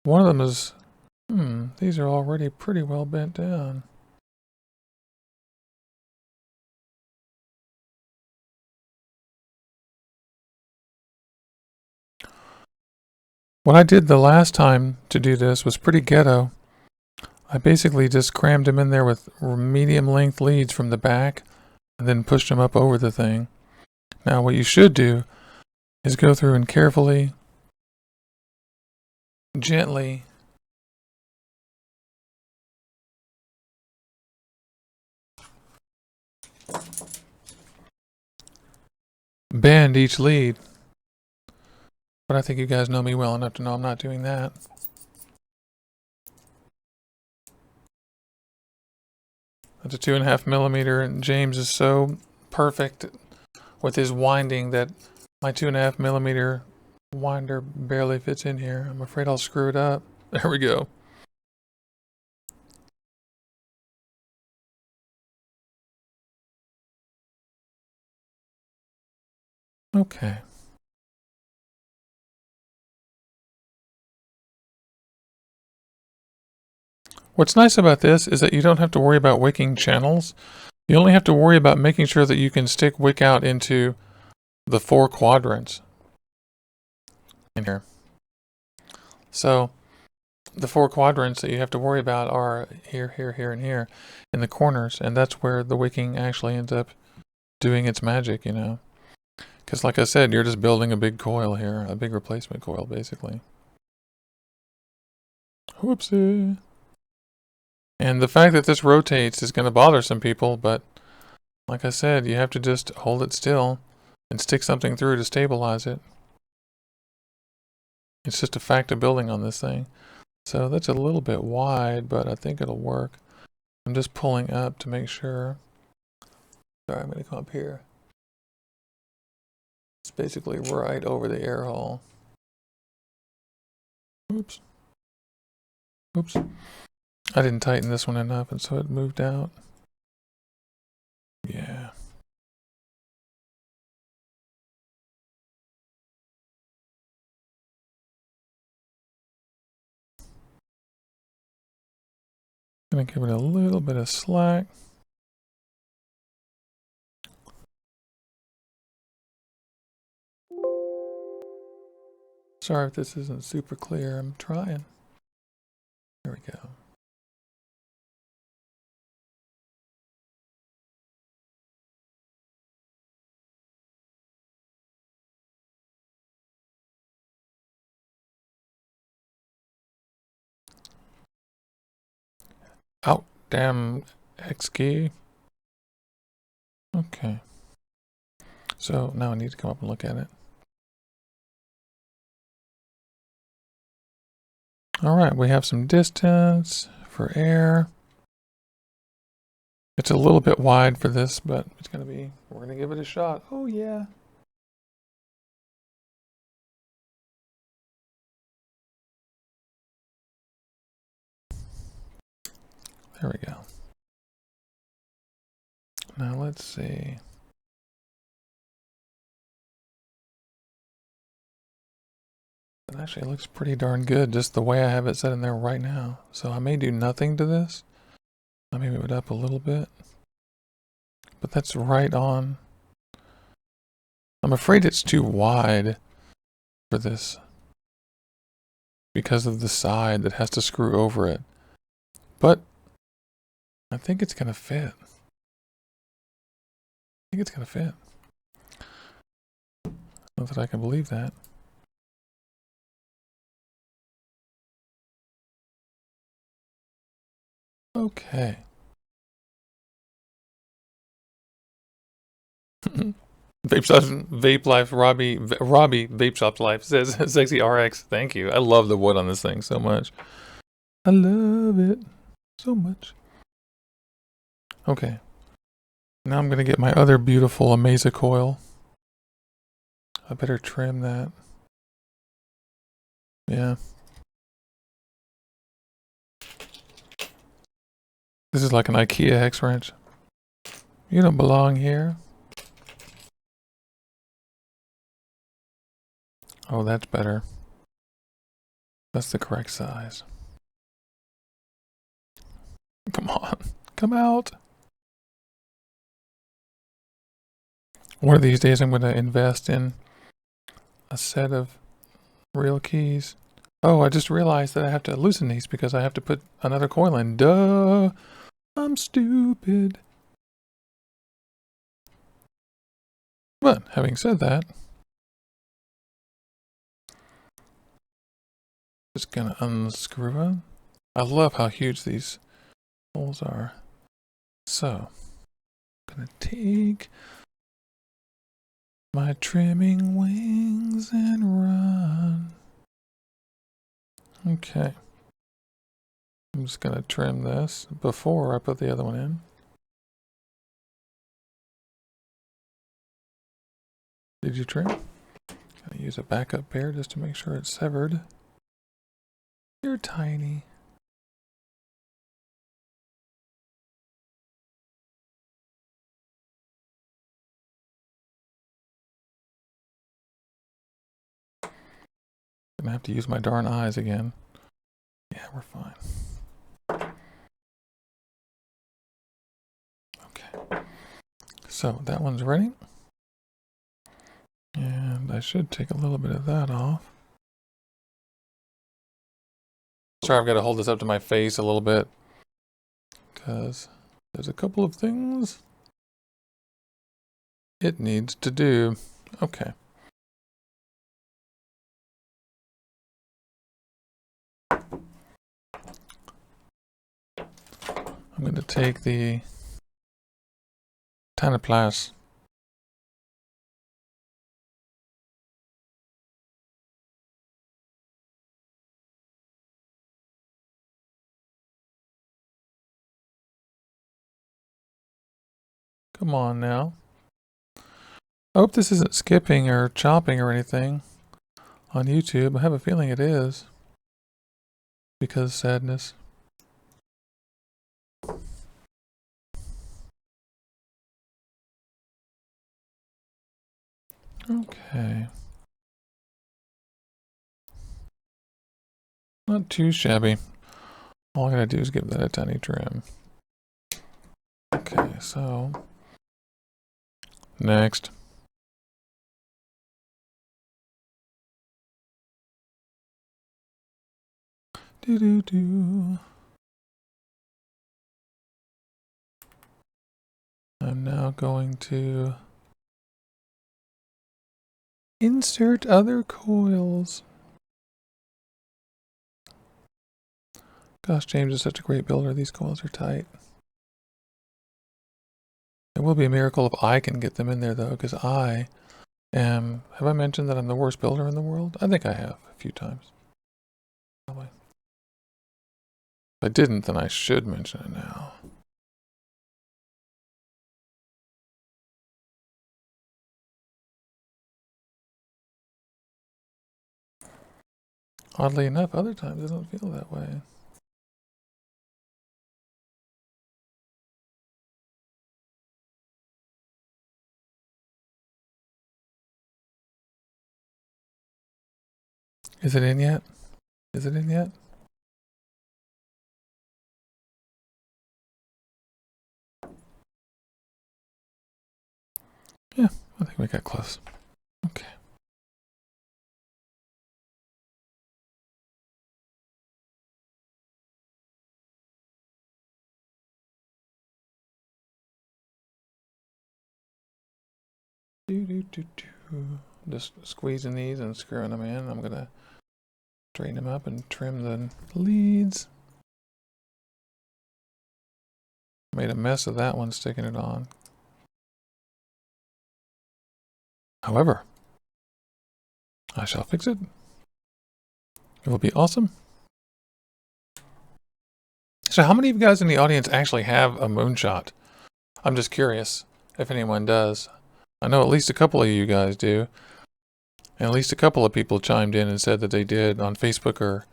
[SPEAKER 1] One of them is... these are already pretty well bent down. What I did the last time to do this was pretty ghetto. I basically just crammed them in there with medium length leads from the back and then pushed them up over the thing. Now what you should do is go through and carefully, gently bend each lead. But I think you guys know me well enough to know I'm not doing that. That's a 2.5 millimeter, and James is so perfect with his winding that my 2.5 millimeter winder barely fits in here. I'm afraid I'll screw it up. There we go. Okay. What's nice about this is that you don't have to worry about wicking channels. You only have to worry about making sure that you can stick wick out into the 4 quadrants in here. So the 4 quadrants that you have to worry about are here, here, here, and here in the corners, and that's where the wicking actually ends up doing its magic, you know. Because like I said, you're just building a big coil here, a big replacement coil, basically. Whoopsie. And the fact that this rotates is going to bother some people, but like I said, you have to just hold it still and stick something through to stabilize it. It's just a fact of building on this thing. So that's a little bit wide, but I think it'll work. I'm just pulling up to make sure. Sorry, I'm going to come up here. It's basically right over the air hole. Oops. Oops. I didn't tighten this one enough, and so it moved out. Yeah. Gonna give it a little bit of slack. Sorry if this isn't super clear. I'm trying. There we go. Oh, damn X key. Okay. So now I need to come up and look at it. Alright, we have some distance for air. It's a little bit wide for this, but it's gonna be, we're gonna give it a shot. Oh yeah. There we go. Now let's see. It actually looks pretty darn good just the way I have it set in there right now. So I may do nothing to this. Let me move it up a little bit. But that's right on I'm afraid it's too wide for this because of the side that has to screw over it. But I think it's going to fit. I think it's going to fit. Not that I can believe that. Okay. Vape Life, Robbie, Vape Shop Life says, Sexy RX, thank you. I love the wood on this thing so much. I love it so much. Okay. Now I'm going to get my other beautiful Amazing coil. I better trim that. Yeah. This is like an IKEA hex wrench. You don't belong here. Oh, that's better. That's the correct size. Come on. Come out. One of these days I'm going to invest in a set of real keys. Oh, I just realized that I have to loosen these because I have to put another coil in. Duh. I'm stupid. But having said that, just gonna unscrew them. I love how huge these holes are. So, I'm gonna take my trimming wings and run. Okay. I'm just gonna trim this before I put the other one in. Did you trim? Gonna use a backup pair just to make sure it's severed. You're tiny. Gonna have to use my darn eyes again. Yeah, we're fine. Okay. So that one's ready. And I should take a little bit of that off. Sorry, I've got to hold this up to my face a little bit because there's a couple of things it needs to do. Okay. I'm going to take the Tanaplas. Come on now. I hope this isn't skipping or chopping or anything on YouTube. I have a feeling it is because sadness. Okay. Not too shabby. All I gotta do is give that a tiny trim. Okay, so next. Do. I'm now going to insert other coils. Gosh, James is such a great builder. These coils are tight. It will be a miracle if I can get them in there, though, because I am... Have I mentioned that I'm the worst builder in the world? I think I have a few times. Probably. If I didn't, then I should mention it now. Oddly enough, other times I don't feel that way. Is it in yet? Is it in yet? Yeah, I think we got close. Okay. Just squeezing these and screwing them in. I'm gonna straighten them up and trim the leads. Made a mess of that one sticking it on. However, I shall fix it. It will be awesome. So how many of you guys in the audience actually have a Moonshot? I'm just curious if anyone does. I know at least a couple of you guys do. And at least a couple of people chimed in and said that they did on Facebook or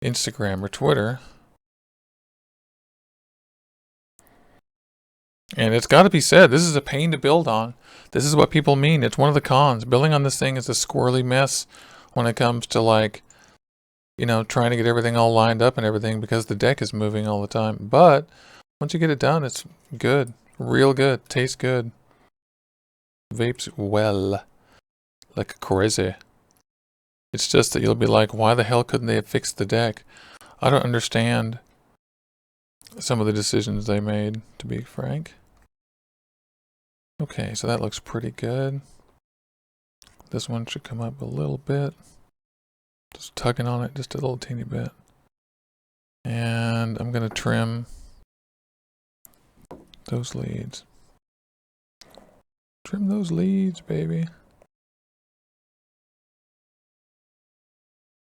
[SPEAKER 1] Instagram or Twitter. And it's got to be said, this is a pain to build on. This is what people mean. It's one of the cons. Building on this thing is a squirrely mess when it comes to, like, you know, trying to get everything all lined up and everything because the deck is moving all the time. But once you get it done, it's good. Real good. Tastes good. Vapes well. Like crazy. It's just that you'll be like, why the hell couldn't they have fixed the deck? I don't understand some of the decisions they made, to be frank. Okay, so that looks pretty good. This one should come up a little bit. Just tugging on it just a little teeny bit. And I'm going to trim those leads. Trim those leads, baby.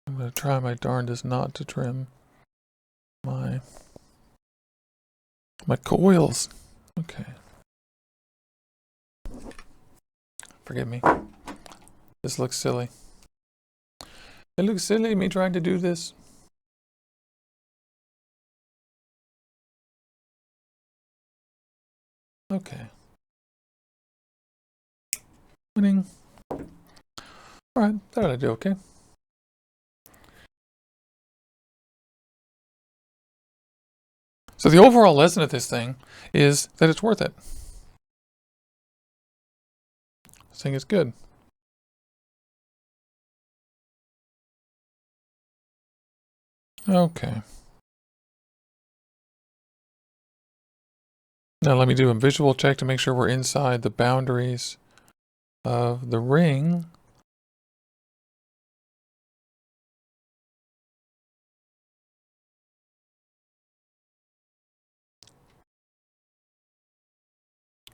[SPEAKER 1] I'm going to try my darndest not to trim my coils. Okay. Forgive me. This looks silly. It looks silly, me trying to do this. Okay. Winning. Alright, that ought to do okay. So the overall lesson of this thing is that it's worth it. This thing is good. Okay. Now let me do a visual check to make sure we're inside the boundaries of the ring.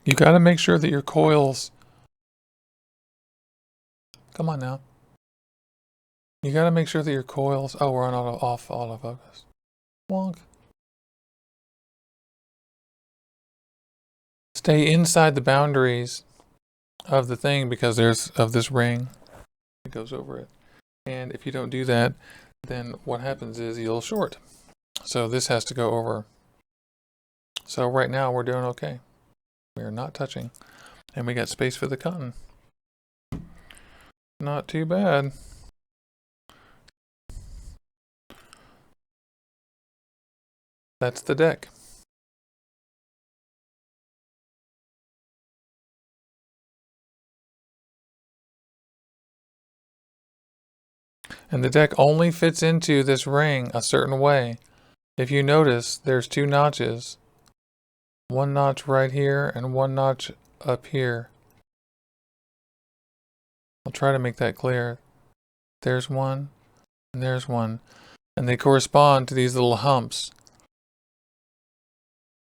[SPEAKER 1] You got to make sure that your coils... Come on now. You got to make sure that your coils... Oh, we're on off autofocus. Wonk. Stay inside the boundaries of the thing because there's of this ring. It goes over it. And if you don't do that, then what happens is you'll short. So this has to go over. So right now we're doing okay. We are not touching. And we got space for the cotton. Not too bad. That's the deck. And the deck only fits into this ring a certain way. If you notice, there's two notches. One notch right here and one notch up here. I'll try to make that clear. There's one, and there's one. And they correspond to these little humps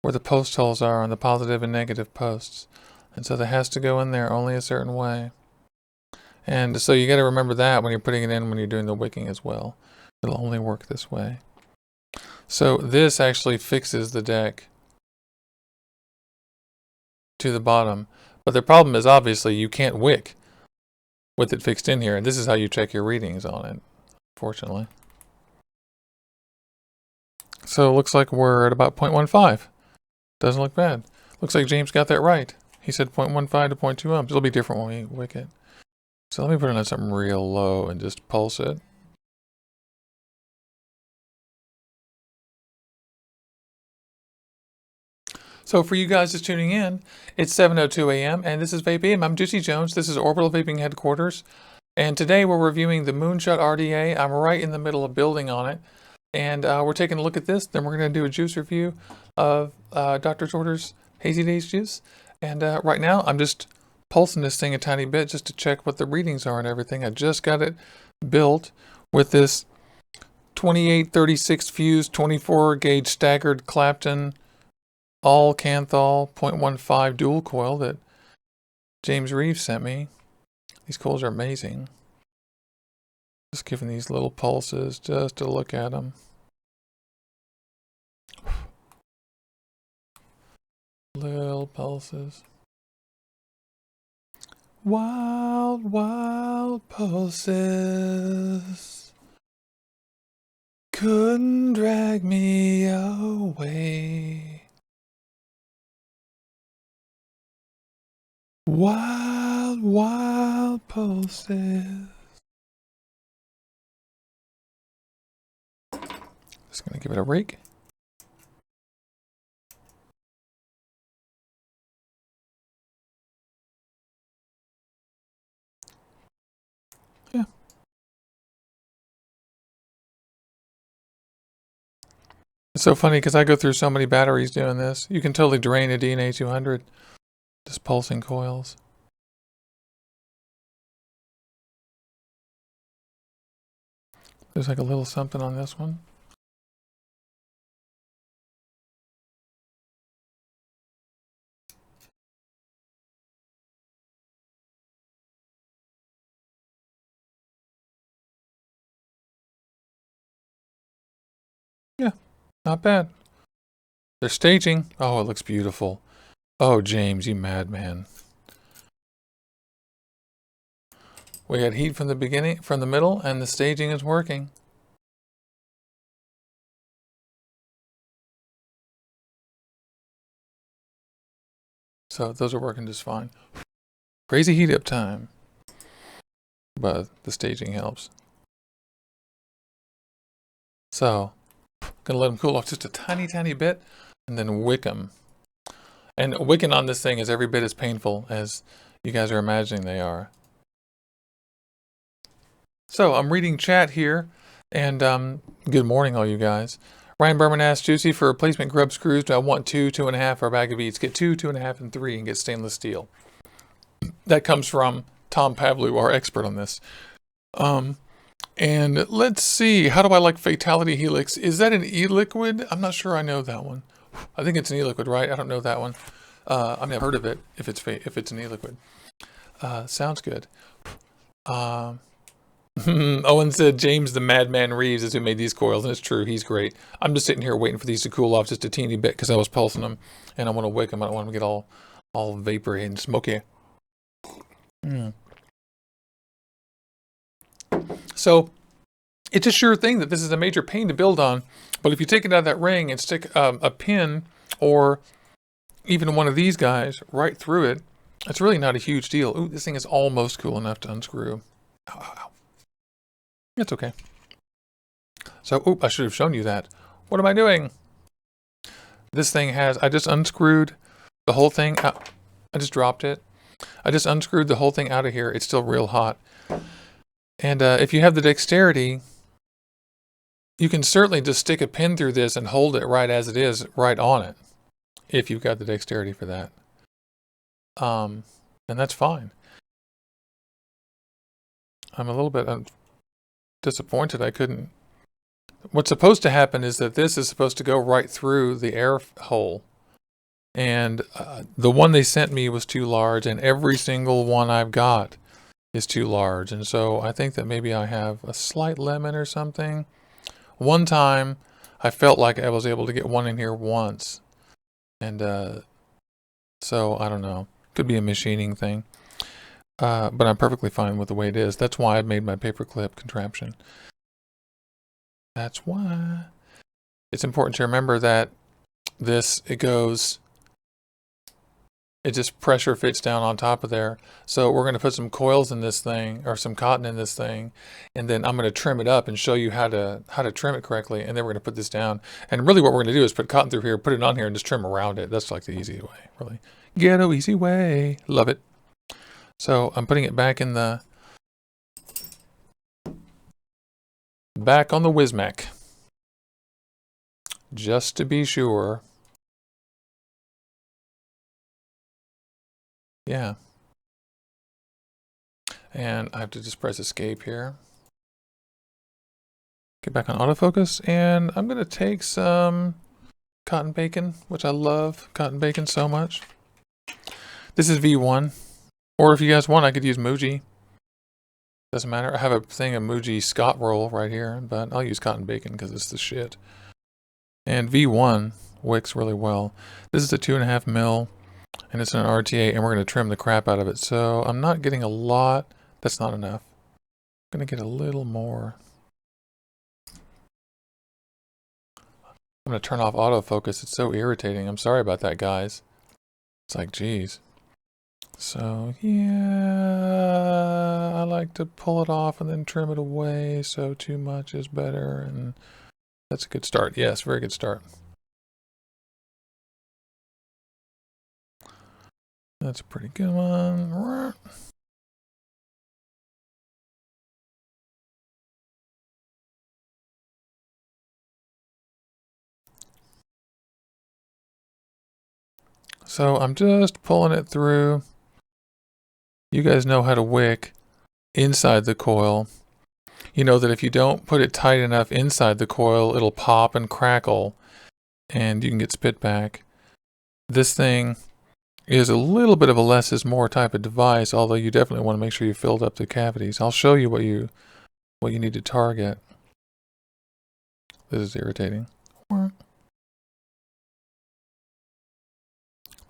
[SPEAKER 1] where the post holes are on the positive and negative posts. And so that has to go in there only a certain way. And so you got to remember that when you're putting it in when you're doing the wicking as well. It'll only work this way. So this actually fixes the deck to the bottom. But the problem is obviously you can't wick with it fixed in here. And this is how you check your readings on it, fortunately. So it looks like we're at about 0.15. Doesn't look bad. Looks like James got that right. He said 0.15 to 0.2 ohms. It'll be different when we wick it. So let me put it on something real low and just pulse it. So for you guys just tuning in, it's 7:02 a.m. and this is VapeAM. I'm Juicy Jones. This is Orbital Vaping Headquarters. And today we're reviewing the Moonshot RDA. I'm right in the middle of building on it. And we're taking a look at this. Then we're going to do a juice review of Doctor's Orders Hazy Daze juice. And right now I'm just pulsing this thing a tiny bit just to check what the readings are and everything. I just got it built with this 2836 fused 24 gauge staggered Clapton all Canthal 0.15 dual coil that James Reeves sent me. These coils are amazing. Just giving these little pulses just to look at them. Little pulses. Wild, wild pulses. Couldn't drag me away. Wild, wild pulses. Just gonna give it a rake. Yeah. It's so funny because I go through so many batteries doing this. You can totally drain a DNA 200. Just pulsing coils. There's like a little something on this one. Yeah, not bad. They're staging. Oh, it looks beautiful. Oh, James, you madman. We had heat from the beginning, from the middle, and the staging is working. So those are working just fine. Crazy heat up time. But the staging helps. So, gonna let them cool off just a tiny, tiny bit, and then wick them. And wicking on this thing is every bit as painful as you guys are imagining they are. So I'm reading chat here, and good morning, all you guys. Ryan Berman asked Juicy for replacement grub screws. Do I want 2, 2.5, or a bag of each? Get 2, 2.5, and 3, and get stainless steel. That comes from Tom Pavlu, our expert on this. And let's see, how do I like Fatality Helix? Is that an eLiquid? I'm not sure I know that one. I think it's an eLiquid, right? I don't know that one. I mean, I've heard of it if it's an eLiquid. Sounds good. Owen said James the Madman Reeves is who made these coils, and it's true, he's great. I'm just sitting here waiting for these to cool off just a teeny bit because I was pulsing them, and I want to wick them. I don't want them to get all vapory and smoky. So it's a sure thing that this is a major pain to build on, but if you take it out of that ring and stick a pin or even one of these guys right through it, it's really not a huge deal. Ooh, this thing is almost cool enough to unscrew. Ow, ow, ow. It's okay. So, oop, I should have shown you that. What am I doing? This thing has, I just unscrewed the whole thing out. I just dropped it. I just unscrewed the whole thing out of here. It's still real hot. And if you have the dexterity, you can certainly just stick a pin through this and hold it right as it is, right on it, if you've got the dexterity for that. And that's fine. I'm a little bit disappointed I couldn't. What's supposed to happen is that this is supposed to go right through the air hole. And the one they sent me was too large, and every single one I've got is too large. And so I think that maybe I have a slight lemon or something. One time I felt like I was able to get one in here once. And so I don't know. Could be a machining thing. But I'm perfectly fine with the way it is. That's why I made my paperclip contraption. That's why. It's important to remember that it goes it just pressure fits down on top of there. So we're going to put some coils in this thing, or some cotton in this thing, and then I'm going to trim it up and show you how to trim it correctly, and then we're going to put this down. And really what we're going to do is put cotton through here, put it on here, and just trim around it. That's like the easy way, really. Ghetto easy way. Love it. So I'm putting it back on the Wismac, just to be sure. Yeah. And I have to just press escape here. Get back on autofocus, and I'm going to take some cotton bacon, which I love cotton bacon so much. This is V1, or if you guys want, I could use Muji. Doesn't matter. I have a thing of Muji Scott roll right here, but I'll use cotton bacon because it's the shit. And V1 wicks really well. This is a 2.5 mil, and it's an RTA, and we're going to trim the crap out of it. So I'm not getting a lot. That's not enough. I'm going to get a little more. I'm going to turn off autofocus. It's so irritating. I'm sorry about that, guys. It's like, geez. So, yeah, I like to pull it off and then trim it away, so too much is better, and that's a good start. Yes, very good start. That's a pretty good one. So I'm just pulling it through. You guys know how to wick inside the coil. You know that if you don't put it tight enough inside the coil, it'll pop and crackle, and you can get spit back. This thing is a little bit of a less is more type of device, although you definitely want to make sure you filled up the cavities. I'll show you what you need to target. This is irritating.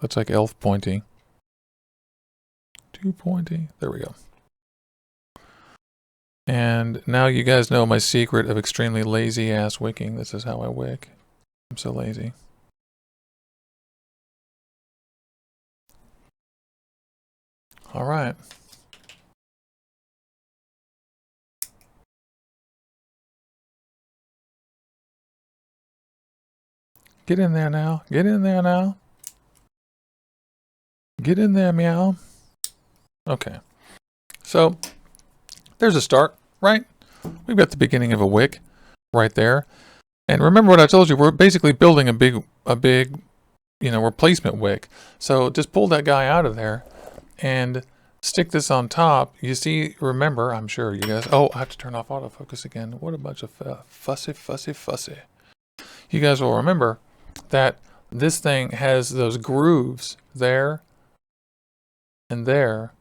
[SPEAKER 1] Looks like elf pointy. Too pointy. There we go. And now you guys know my secret of extremely lazy ass wicking. This is how I wick. I'm so lazy. All right. Get in there now. Get in there now. Get in there, meow. Okay. So there's a start, right? We've got the beginning of a wick right there. And remember what I told you, we're basically building a big, replacement wick. So just pull that guy out of there and stick this on top. You see, remember, I'm sure you guys, oh, I have to turn off autofocus again. What a bunch of fussy. You guys will remember that this thing has those grooves there and there.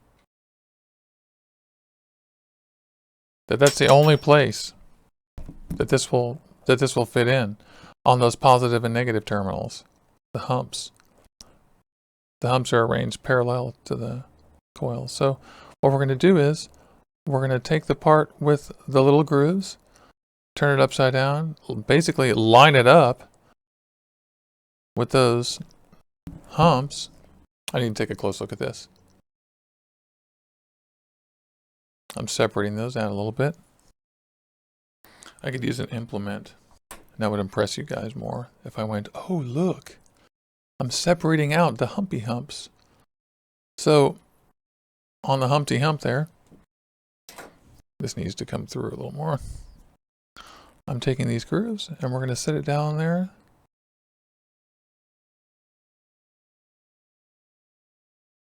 [SPEAKER 1] That's the only place that this will fit in on those positive and negative terminals. The humps. The humps are arranged parallel to the coil. So what we're going to do is we're going to take the part with the little grooves, turn it upside down, basically line it up with those humps. I need to take a close look at this. I'm separating those out a little bit. I could use an implement. That would impress you guys more if I went, oh, look, I'm separating out the humpy humps. So on the Humpty Hump there, this needs to come through a little more. I'm taking these grooves and we're going to set it down there.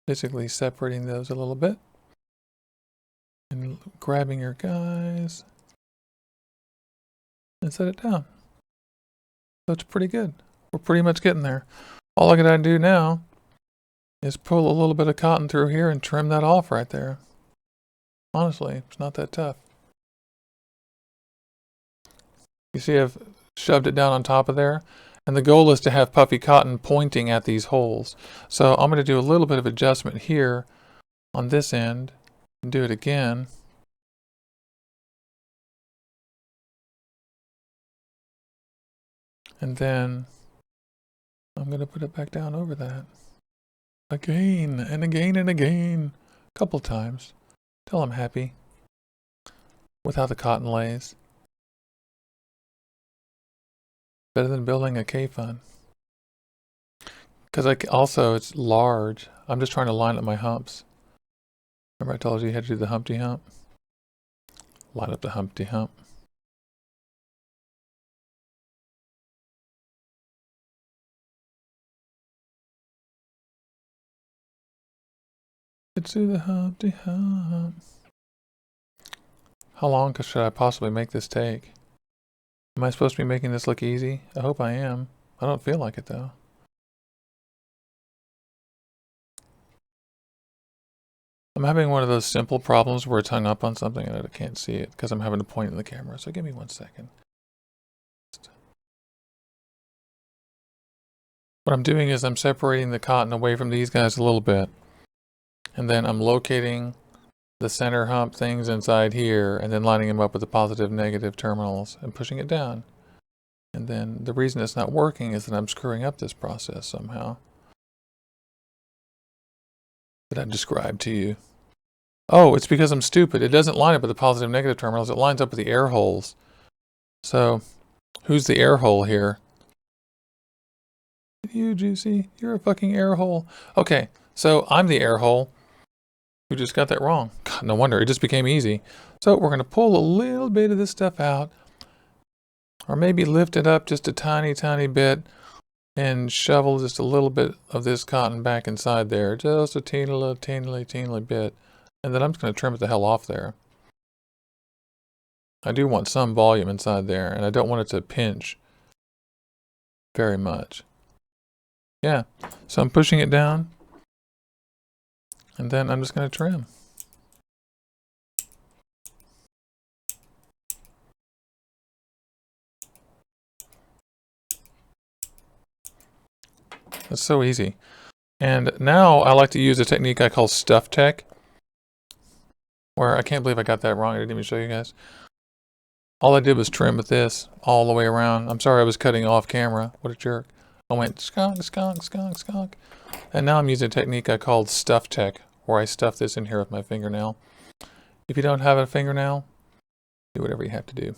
[SPEAKER 1] Basically separating those a little bit. And grabbing your guys. And set it down. So it's pretty good. We're pretty much getting there. All I gotta do now is pull a little bit of cotton through here and trim that off right there. Honestly, it's not that tough. You see I've shoved it down on top of there. And the goal is to have puffy cotton pointing at these holes. So I'm going to do a little bit of adjustment here on this end and do it again. And then I'm going to put it back down over that. again and again and again. A couple times. Till I'm happy with how the cotton lays. Better than building a K-Fun. Because also it's large. I'm just trying to line up my humps. Remember I told you how to do the Humpty Hump? Line up the Humpty Hump. Let's do the Humpty Hump. How long should I possibly make this take? Am I supposed to be making this look easy? I hope I am. I don't feel like it though. I'm having one of those simple problems where it's hung up on something and I can't see it because I'm having to point in the camera. So give me 1 second. What I'm doing is I'm separating the cotton away from these guys a little bit. And then I'm locating the center hump things inside here and then lining them up with the positive negative terminals and pushing it down. And then the reason it's not working is that I'm screwing up this process somehow that I've described to you. Oh, it's because I'm stupid. It doesn't line up with the positive negative terminals. It lines up with the air holes. So who's the air hole here? You, Juicy. You're a fucking air hole. Okay, so I'm the air hole. Who just got that wrong? God, no wonder. It just became easy. So we're going to pull a little bit of this stuff out. Or maybe lift it up just a tiny, tiny bit. And shovel just a little bit of this cotton back inside there. Just a teeny little bit. And then I'm just going to trim it the hell off there. I do want some volume inside there. And I don't want it to pinch very much. Yeah. So I'm pushing it down. And then I'm just going to trim. That's so easy. And now I like to use a technique I call stuff tech. Where I can't believe I got that wrong. I didn't even show you guys. All I did was trim with this all the way around. I'm sorry I was cutting off camera. What a jerk. I went skunk, skunk, skunk, skunk. And now I'm using a technique I called stuff tech. Where I stuff this in here with my fingernail. If you don't have a fingernail, do whatever you have to do.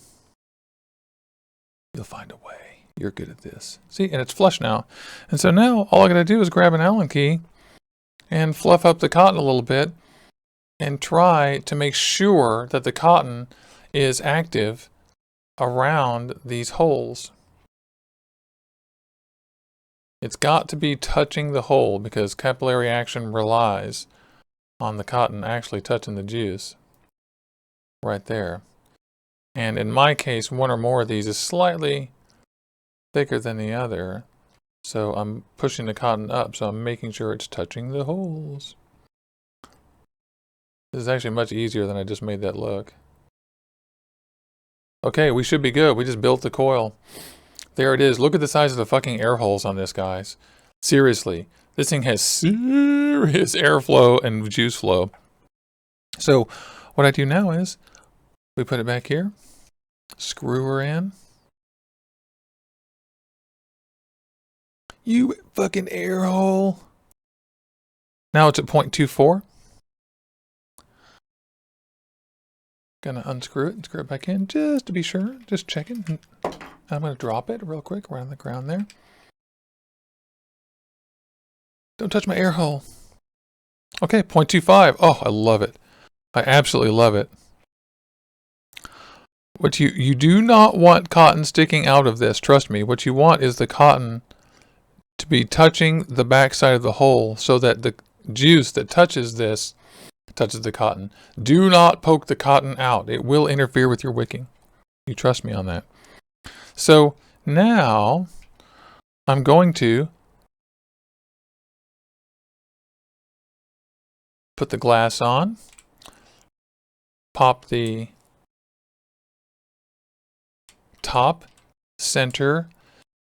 [SPEAKER 1] You'll find a way. You're good at this. See, and it's flush now. And so now all I gotta do is grab an Allen key and fluff up the cotton a little bit and try to make sure that the cotton is active around these holes. It's got to be touching the hole because capillary action relies on the cotton actually touching the juice right there. And in my case, one or more of these is slightly thicker than the other. So I'm pushing the cotton up, so I'm making sure it's touching the holes. This is actually much easier than I just made that look. Okay, we should be good. We just built the coil. There it is. Look at the size of the fucking air holes on this, guys. Seriously. This thing has serious airflow and juice flow. So what I do now is we put it back here, screw her in. You fucking air hole. Now it's at 0.24. Gonna unscrew it and screw it back in just to be sure, just checking. I'm gonna drop it real quick around the ground there. Don't touch my air hole. Okay, 0.25. Oh, I love it. I absolutely love it. What you do not want cotton sticking out of this. Trust me. What you want is the cotton to be touching the back side of the hole so that the juice that touches this touches the cotton. Do not poke the cotton out. It will interfere with your wicking. You trust me on that. So now I'm going to put the glass on, pop the top center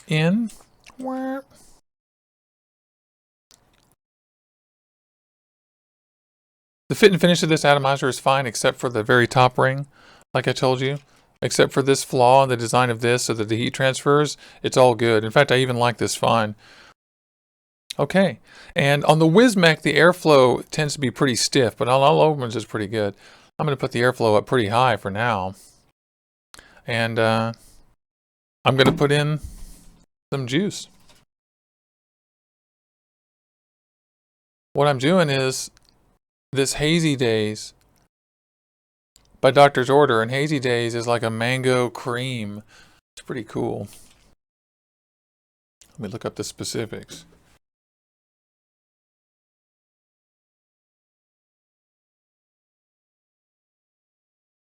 [SPEAKER 1] in. The fit and finish of this atomizer is fine except for the very top ring, like I told you. Except for this flaw in the design of this so that the heat transfers, it's all good. In fact, I even like this fine. Okay. And on the Wismec, the airflow tends to be pretty stiff, but on all other ones it's pretty good. I'm going to put the airflow up pretty high for now. And I'm going to put in some juice. What I'm doing is this Hazy Daze by Doctor's Order, and Hazy Daze is like a mango cream. It's pretty cool. Let me look up the specifics.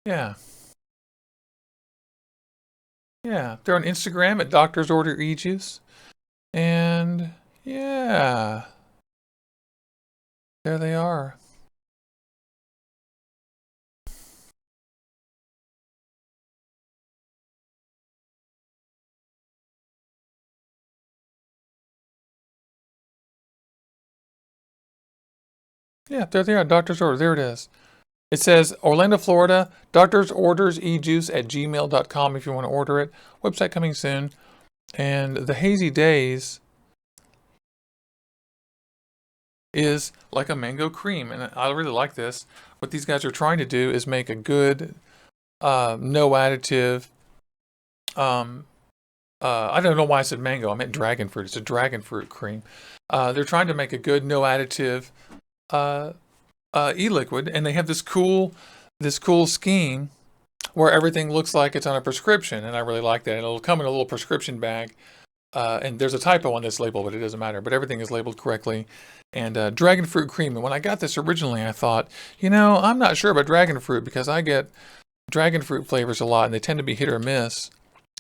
[SPEAKER 1] Yeah. Yeah. They're on Instagram at Doctor's Order eJuice. And yeah. There they are. Yeah, there they are. Doctor's Order. There it is. It says Orlando, Florida. Doctor's Orders eJuice at gmail.com if you want to order it. Website coming soon. And the Hazy Daze is like a mango cream, and I really like this. What these guys are trying to do is make a good, no additive. I don't know why I said mango. I meant dragon fruit. It's a dragon fruit cream. They're trying to make a good, no additive eLiquid, and they have this cool scheme where everything looks like it's on a prescription, and I really like that. And it'll come in a little prescription bag. And there's a typo on this label, but it doesn't matter. But everything is labeled correctly. And dragon fruit cream. And when I got this originally, I thought, you know, I'm not sure about dragon fruit because I get dragon fruit flavors a lot, and they tend to be hit or miss.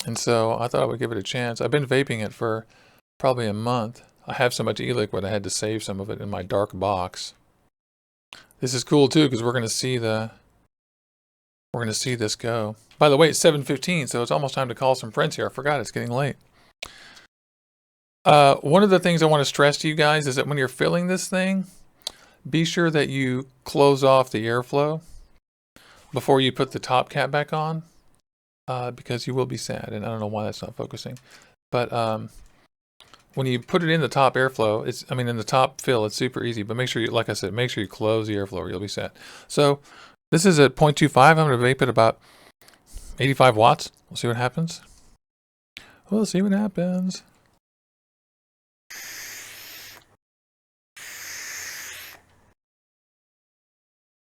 [SPEAKER 1] And so I thought I would give it a chance. I've been vaping it for probably a month. I have so much eLiquid, I had to save some of it in my dark box. This is cool too because we're going to see this go. By the way, it's 7:15, so it's almost time to call some friends here. I forgot it's getting late. One of the things I want to stress to you guys is that when you're filling this thing, be sure that you close off the airflow before you put the top cap back on, because you will be sad, and I don't know why that's not focusing. But when you put it in the top airflow, in the top fill, it's super easy. But make sure you, like I said, make sure you close the airflow or you'll be sad. So this is at 0.25. I'm going to vape it about 85 watts. We'll see what happens. We'll see what happens.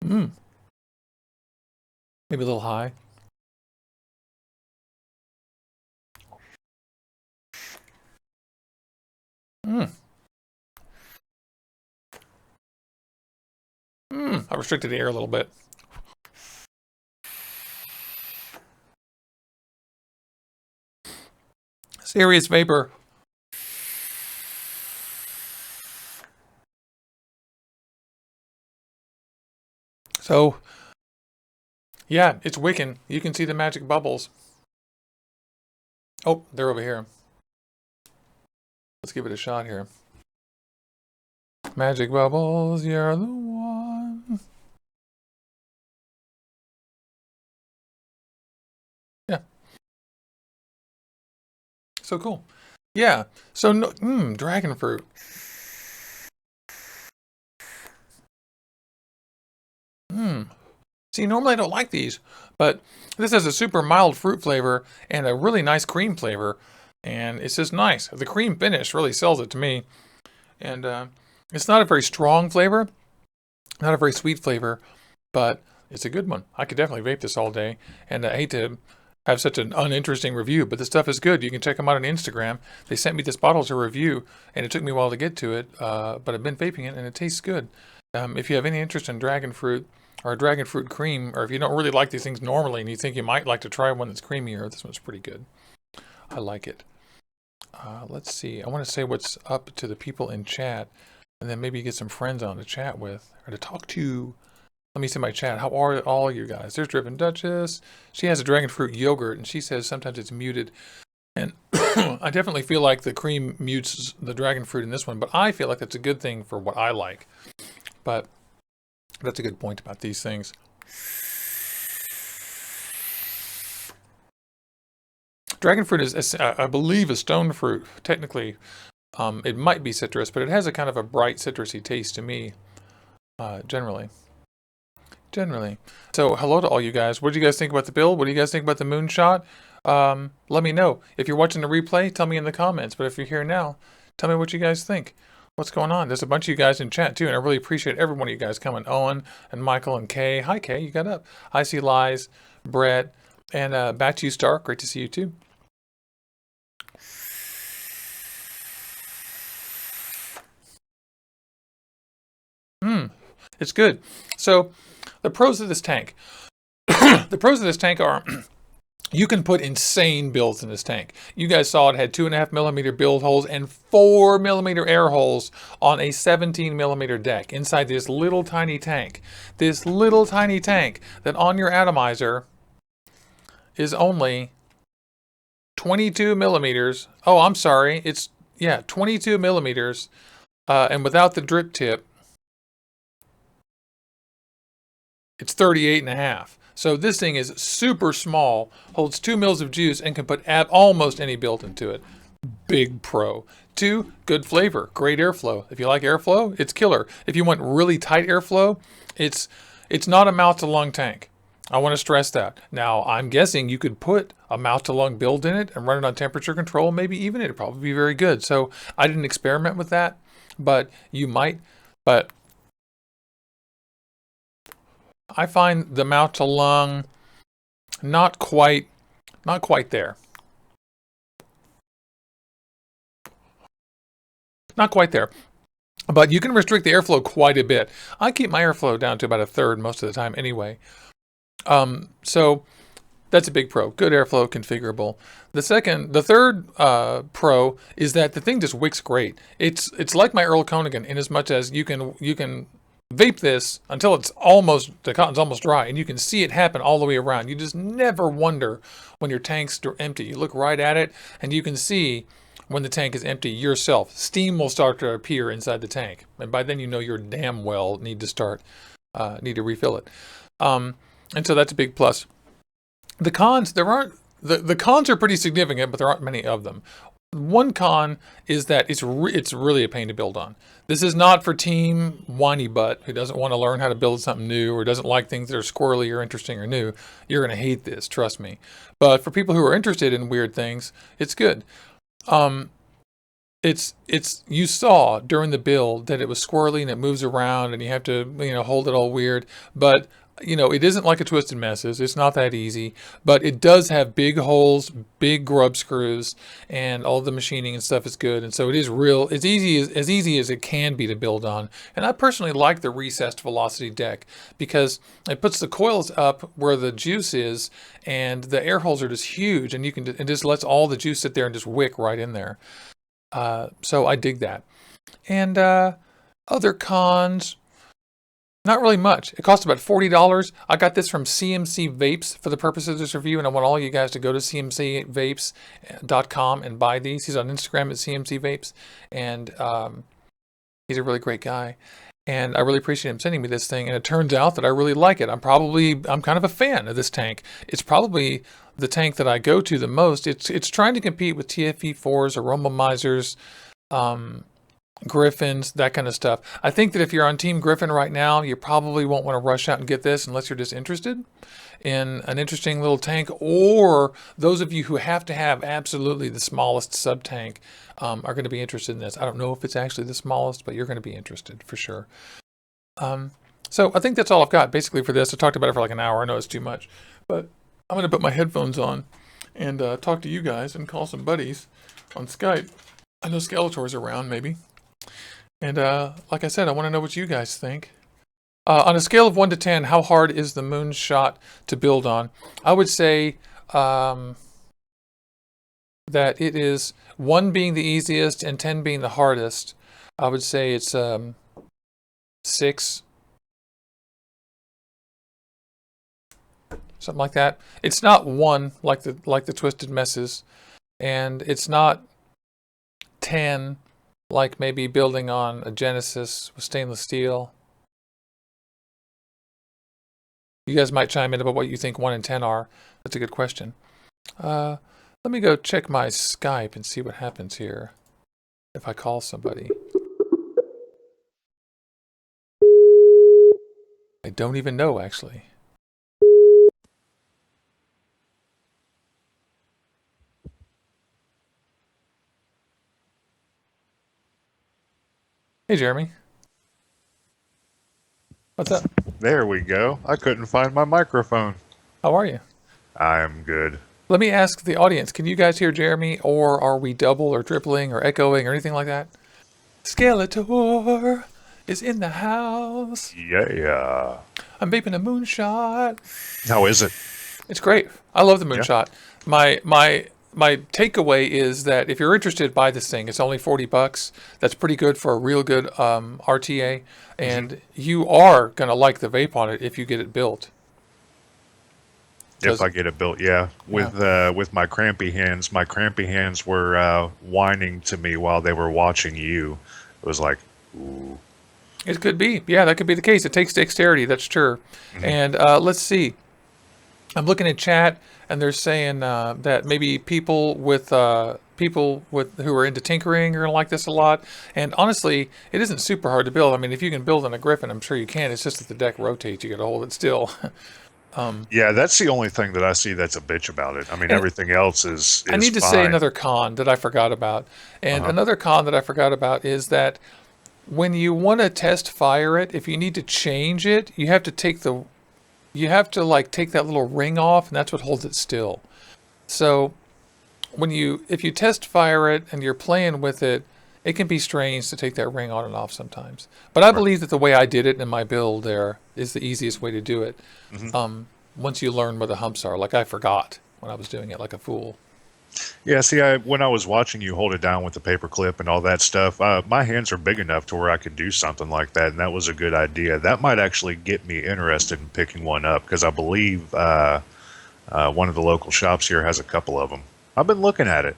[SPEAKER 1] Maybe a little high. I restricted the air a little bit. Serious vapor. So, yeah, it's wicking. You can see the magic bubbles. Oh, they're over here. Let's give it a shot here. Magic bubbles, you're the one. Yeah. So cool. Yeah. So, dragon fruit. See, normally I don't like these, but this has a super mild fruit flavor and a really nice cream flavor, and it's just nice. The cream finish really sells it to me, and it's not a very strong flavor, not a very sweet flavor, but it's a good one. I could definitely vape this all day, and I hate to have such an uninteresting review, but the stuff is good. You can check them out on Instagram. They sent me this bottle to review, and it took me a while to get to it, but I've been vaping it, and it tastes good. If you have any interest in dragon fruit, or a dragon fruit cream, or if you don't really like these things normally and you think you might like to try one that's creamier, this one's pretty good. I like it. Let's see. I want to say what's up to the people in chat, and then maybe get some friends on to chat with, or to talk to. Let me see my chat. How are all you guys? There's Driven Duchess. She has a dragon fruit yogurt, and she says sometimes it's muted. And I definitely feel like the cream mutes the dragon fruit in this one, but I feel like that's a good thing for what I like. But that's a good point about these things. Dragon fruit is, I believe, a stone fruit, technically. It might be citrus, but it has a kind of a bright citrusy taste to me, generally. So hello to all you guys. What do you guys think about the build? What do you guys think about the Moonshot? Let me know. If you're watching the replay, tell me in the comments. But if you're here now, tell me what you guys think. What's going on? There's a bunch of you guys in chat too, and I really appreciate every one of you guys coming. Owen and Michael and Kay. Hi Kay, you got up. I see Lies, Brett, and back to you, Stark. Great to see you too. It's good. So the pros of this tank. The pros of this tank are you can put insane builds in this tank. You guys saw it had 2.5mm build holes and 4mm air holes on a 17mm deck inside this little tiny tank. This little tiny tank that on your atomizer is only 22mm. Oh, I'm sorry. It's, yeah, 22mm. And without the drip tip, it's 38.5. So this thing is super small, holds 2 mils of juice, and can put almost any build into it. Big pro. 2, good flavor, great airflow. If you like airflow, it's killer. If you want really tight airflow, it's not a mouth to lung tank. I want to stress that. Now, I'm guessing you could put a mouth to lung build in it and run it on temperature control, maybe even it'd probably be very good. So I didn't experiment with that, but you might. But I find the mouth to lung not quite there. Not quite there. But you can restrict the airflow quite a bit. I keep my airflow down to about a third most of the time anyway. So that's a big pro. Good airflow, configurable. The third pro is that the thing just wicks great. It's like my Earl Konigan in as much as you can vape this until the cotton's almost dry, and you can see it happen all the way around. You just never wonder when your tank's empty. You look right at it, and you can see when the tank is empty yourself. Steam will start to appear inside the tank, and by then you know you're damn well need to refill it. And so that's a big plus. The cons, the cons are pretty significant, but there aren't many of them. One con is that it's really a pain to build on. This is not for team whiny butt who doesn't want to learn how to build something new or doesn't like things that are squirrely or interesting or new. You're going to hate this, trust me. But for people who are interested in weird things, it's good. You saw during the build that it was squirrely and it moves around and you have to, hold it all weird. But it isn't like a Twisted Messes. It's not that easy, but it does have big holes, big grub screws, and all the machining and stuff is good. And so it is as easy as it can be to build on. And I personally like the recessed velocity deck because it puts the coils up where the juice is, and the air holes are just huge, and it just lets all the juice sit there and just wick right in there. So I dig that. And other cons. Not really much. It cost about $40. I got this from CMC Vapes for the purpose of this review, and I want all you guys to go to cmcvapes.com and buy these. He's on Instagram at CMC Vapes, and he's a really great guy. And I really appreciate him sending me this thing, and it turns out that I really like it. I'm kind of a fan of this tank. It's probably the tank that I go to the most. It's trying to compete with TFE4s, Aroma Misers, Griffins, that kind of stuff. I think that if you're on Team Griffin right now, you probably won't want to rush out and get this unless you're just interested in an interesting little tank, or those of you who have to have absolutely the smallest sub tank are going to be interested in this. I don't know if it's actually the smallest, but you're going to be interested for sure. So I think that's all I've got basically for this. I talked about it for like an hour. I know it's too much, but I'm going to put my headphones on and talk to you guys and call some buddies on Skype. I know Skeletor's around maybe. And like I said, I want to know what you guys think. On a scale of 1 to 10, how hard is the Moonshot to build on? I would say that it is 1 being the easiest and 10 being the hardest. I would say it's 6. Something like that. It's not 1 like the Twisted Messes, and it's not 10 like maybe building on a Genesis with stainless steel. You guys might chime in about what you think 1 and 10 are. That's a good question. Let me go check my Skype and see what happens here. if I call somebody. I don't even know, actually. Hey, Jeremy. What's up?
[SPEAKER 2] There we go. I couldn't find my microphone.
[SPEAKER 1] How are you?
[SPEAKER 2] I am good.
[SPEAKER 1] Let me ask the audience, can you guys hear Jeremy, or are we double or tripling or echoing or anything like that? Skeletor is in the house.
[SPEAKER 2] Yeah.
[SPEAKER 1] I'm vaping a Moonshot.
[SPEAKER 2] How is it?
[SPEAKER 1] It's great. I love the
[SPEAKER 2] Yeah.
[SPEAKER 1] Moonshot. My takeaway is that if you're interested, buy this thing. It's only $40. That's pretty good for a real good RTA, and you are gonna like the vape on it if you get it built.
[SPEAKER 2] If I get it built, yeah. With my crampy hands were whining to me while they were watching you. It was like, ooh.
[SPEAKER 1] It could be. Yeah, that could be the case. It takes dexterity, that's true. And let's see. I'm looking at chat, and they're saying that maybe people with who are into tinkering are gonna like this a lot. And honestly, it isn't super hard to build. I mean, if you can build on a Griffin, I'm sure you can. It's just that the deck rotates. You got to hold it still.
[SPEAKER 2] Yeah, that's the only thing that I see that's a bitch about it. I mean,
[SPEAKER 1] And
[SPEAKER 2] everything else is
[SPEAKER 1] I need to say
[SPEAKER 2] fine.
[SPEAKER 1] another con that I forgot about. And
[SPEAKER 2] Uh-huh.
[SPEAKER 1] another con that I forgot about is that when you want to test fire it, if you need to change it, you have to take like take that little ring off, and that's what holds it still. So if you test fire it and you're playing with it, it can be strange to take that ring on and off sometimes. But I believe that the way I did it in my build there is the easiest way to do it. Once you learn where the humps are, like I forgot when I was doing it like a fool.
[SPEAKER 2] Yeah, see, when I was watching you hold it down with the paper clip and all that stuff, my hands are big enough to where I could do something like that, and that was a good idea. That might actually get me interested in picking one up, because I believe one of the local shops here has a couple of them. I've been looking at it.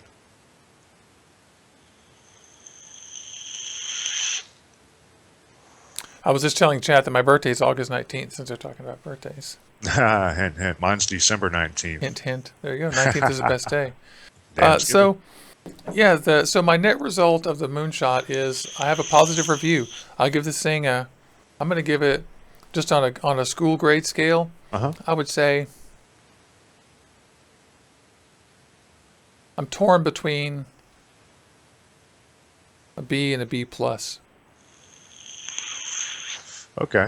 [SPEAKER 1] I was just telling chat that my birthday is August 19th, since they're talking about birthdays.
[SPEAKER 2] Hint, hint. Mine's December 19th.
[SPEAKER 1] Hint, hint. There you go. 19th is the best day.
[SPEAKER 2] Damn
[SPEAKER 1] So my net result of the Moonshot is I have a positive review. I'll give this thing I'm going to give it, just on a school grade scale,
[SPEAKER 2] Uh-huh.
[SPEAKER 1] I would say I'm torn between a B and a B plus.
[SPEAKER 2] Okay.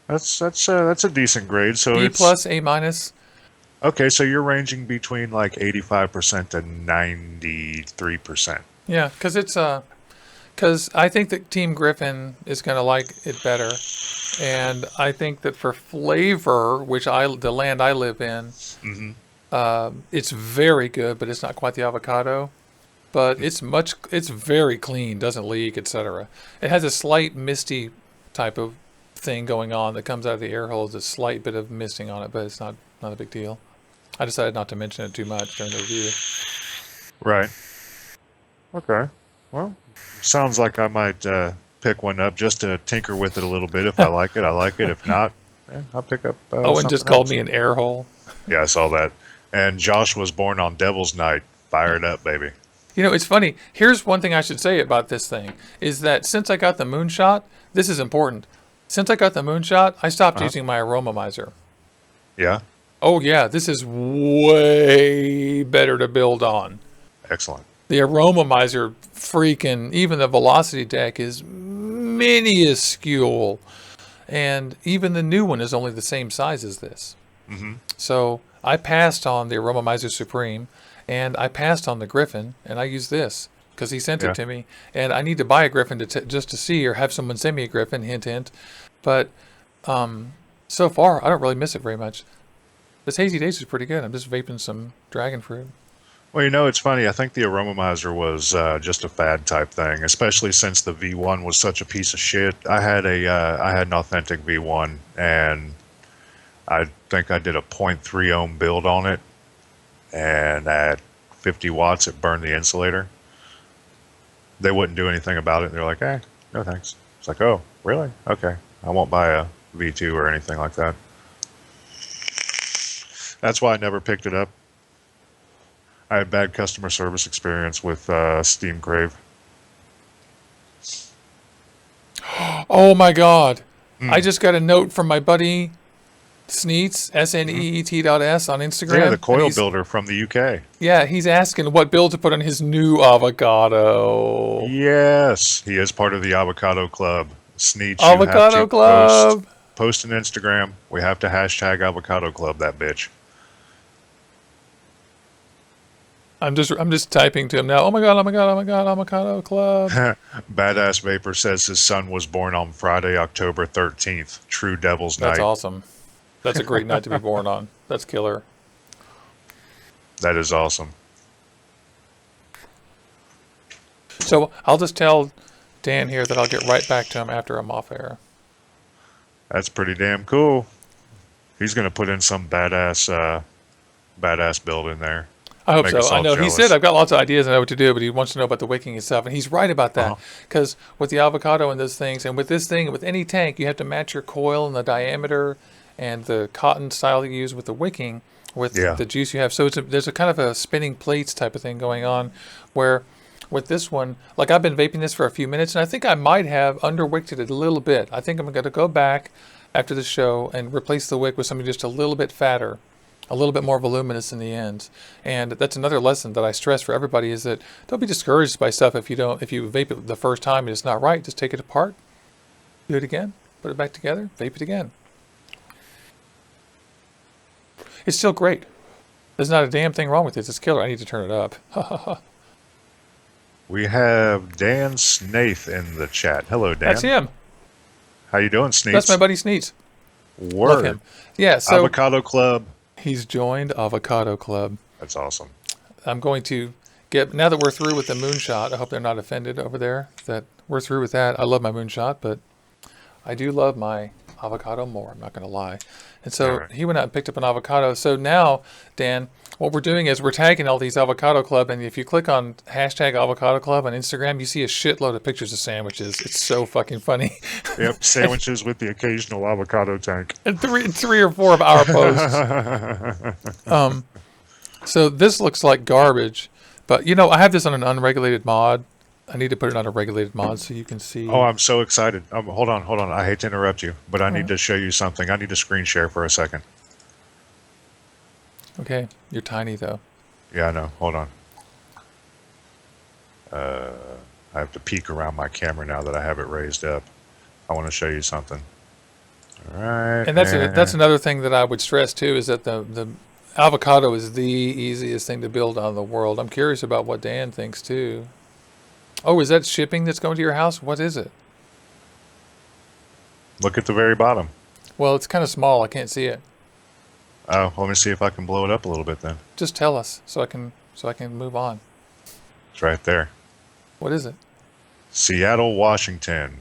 [SPEAKER 2] That's a decent grade. So
[SPEAKER 1] B
[SPEAKER 2] it's
[SPEAKER 1] plus, A minus.
[SPEAKER 2] okay. So you're ranging between like 85% to 93%.
[SPEAKER 1] Yeah, because I think that Team Griffin is going to like it better, and I think that for flavor, the land I live in, it's very good, but it's not quite the avocado. But it's very clean, doesn't leak, etc. It has a slight misty type of thing going on that comes out of the air holes, a slight bit of misting on it, but it's not a big deal. I decided not to mention it too much during the review.
[SPEAKER 2] Right. Okay. Well, sounds like I might pick one up just to tinker with it a little bit. If I like it, I like it. If not, I'll pick up.
[SPEAKER 1] Owen just
[SPEAKER 2] something
[SPEAKER 1] called
[SPEAKER 2] else.
[SPEAKER 1] me an air hole.
[SPEAKER 2] Yeah, I saw that. And Josh was born on Devil's Night. Fired up, baby.
[SPEAKER 1] You know, it's funny. Here's one thing I should say about this thing, is that since I got the Moonshot, this is important. Since I got the Moonshot, I stopped using my aromomizer.
[SPEAKER 2] Yeah.
[SPEAKER 1] Oh yeah, this is way better to build on.
[SPEAKER 2] Excellent.
[SPEAKER 1] The aromomizer freaking, even the velocity deck is minuscule. And even the new one is only the same size as this. So I passed on the Aromomizer Supreme, and I passed on the Griffin, and I used this because he sent
[SPEAKER 2] Yeah.
[SPEAKER 1] it to me. And I need to buy a Griffin just to see, or have someone send me a Griffin, hint, hint. But so far, I don't really miss it very much. This Hazy Daze is pretty good. I'm just vaping some dragon fruit.
[SPEAKER 2] Well, you know, it's funny. I think the aromomizer was just a fad type thing, especially since the V1 was such a piece of shit. I had an authentic V1, and I think I did a .3 ohm build on it, and at 50 watts, it burned the insulator. They wouldn't do anything about it. They're like, no thanks. It's like, oh, really? Okay. I won't buy a V2 or anything like that. That's why I never picked it up. I had bad customer service experience with Steam Crave.
[SPEAKER 1] Oh my God. I
[SPEAKER 2] Mm.
[SPEAKER 1] just got a note from my buddy Sneets, SNEET.S on Instagram.
[SPEAKER 2] Yeah, the
[SPEAKER 1] and
[SPEAKER 2] coil builder from the UK.
[SPEAKER 1] Yeah, he's asking what build to put on his new avocado.
[SPEAKER 2] Yes, he is part of the Avocado Club. Sneech, you have
[SPEAKER 1] Avocado
[SPEAKER 2] to post
[SPEAKER 1] Club.
[SPEAKER 2] post an Instagram. We have to hashtag Avocado Club that bitch.
[SPEAKER 1] I'm just typing to him now. Oh my God, oh my God, oh my God, Avocado Club.
[SPEAKER 2] Badass Vapor says his son was born on Friday, October 13th. True Devil's
[SPEAKER 1] That's
[SPEAKER 2] Night.
[SPEAKER 1] awesome. That's a great night to be born on. That's killer.
[SPEAKER 2] That is awesome.
[SPEAKER 1] So I'll just tell Dan here that I'll get right back to him after I'm off air.
[SPEAKER 2] That's pretty damn cool. He's gonna put in some badass build in there.
[SPEAKER 1] I hope
[SPEAKER 2] Make
[SPEAKER 1] so.
[SPEAKER 2] us
[SPEAKER 1] I
[SPEAKER 2] all
[SPEAKER 1] know he
[SPEAKER 2] jealous.
[SPEAKER 1] said I've got lots of ideas. I know what to do, but he wants to know about the wicking and stuff, and he's right about that. Because with the avocado and those things, and with this thing, with any tank, you have to match your coil and the diameter and the cotton style you use with the wicking with
[SPEAKER 2] Yeah.
[SPEAKER 1] the juice you have. So there's a kind of a spinning plates type of thing going on, where with this one, like I've been vaping this for a few minutes, and I think I might have underwicked it a little bit. I think I'm going to go back after the show and replace the wick with something just a little bit fatter, a little bit more voluminous in the ends. And that's another lesson that I stress for everybody is that don't be discouraged by stuff if you vape it the first time and it's not right. Just take it apart, do it again, put it back together, vape it again. It's still great. There's not a damn thing wrong with it. It's killer. I need to turn it up.
[SPEAKER 2] We have Dan Snaith in the chat. Hello, Dan.
[SPEAKER 1] That's him.
[SPEAKER 2] How you doing, Sneeze?
[SPEAKER 1] That's my buddy Sneets.
[SPEAKER 2] Word.
[SPEAKER 1] Love him. Yeah, so
[SPEAKER 2] Avocado Club.
[SPEAKER 1] he's joined Avocado Club.
[SPEAKER 2] That's awesome.
[SPEAKER 1] I'm going to get, now that we're through with the moonshot, I hope they're not offended over there that we're through with that. I love my moonshot, but I do love my avocado more, I'm not going to lie. And so
[SPEAKER 2] Alright.
[SPEAKER 1] he went out and picked up an avocado. So now, Dan, what we're doing is we're tagging all these avocado club, and if you click on hashtag avocado club on Instagram, you see a shitload of pictures of sandwiches. It's so fucking funny.
[SPEAKER 2] Yep, sandwiches with the occasional avocado tank.
[SPEAKER 1] And three or four of our posts. So this looks like garbage, but you know, I have this on an unregulated mod. I need to put it on a regulated mod so you can see.
[SPEAKER 2] Oh, I'm so excited. Hold on. I hate to interrupt you, but I need to show you something. I need to screen share for a second.
[SPEAKER 1] Okay, you're tiny though.
[SPEAKER 2] Yeah, I know. Hold on. I have to peek around my camera now that I have it raised up. I want to show you something. All right.
[SPEAKER 1] And that's another thing that I would stress too is that the avocado is the easiest thing to build on the world. I'm curious about what Dan thinks too. Oh, is that shipping that's going to your house? What is it?
[SPEAKER 2] Look at the very bottom.
[SPEAKER 1] Well, it's kind of small. I can't see it.
[SPEAKER 2] Oh, let me see if I can blow it up a little bit then.
[SPEAKER 1] Just tell us so I can move on.
[SPEAKER 2] It's right there.
[SPEAKER 1] What is it?
[SPEAKER 2] Seattle, Washington.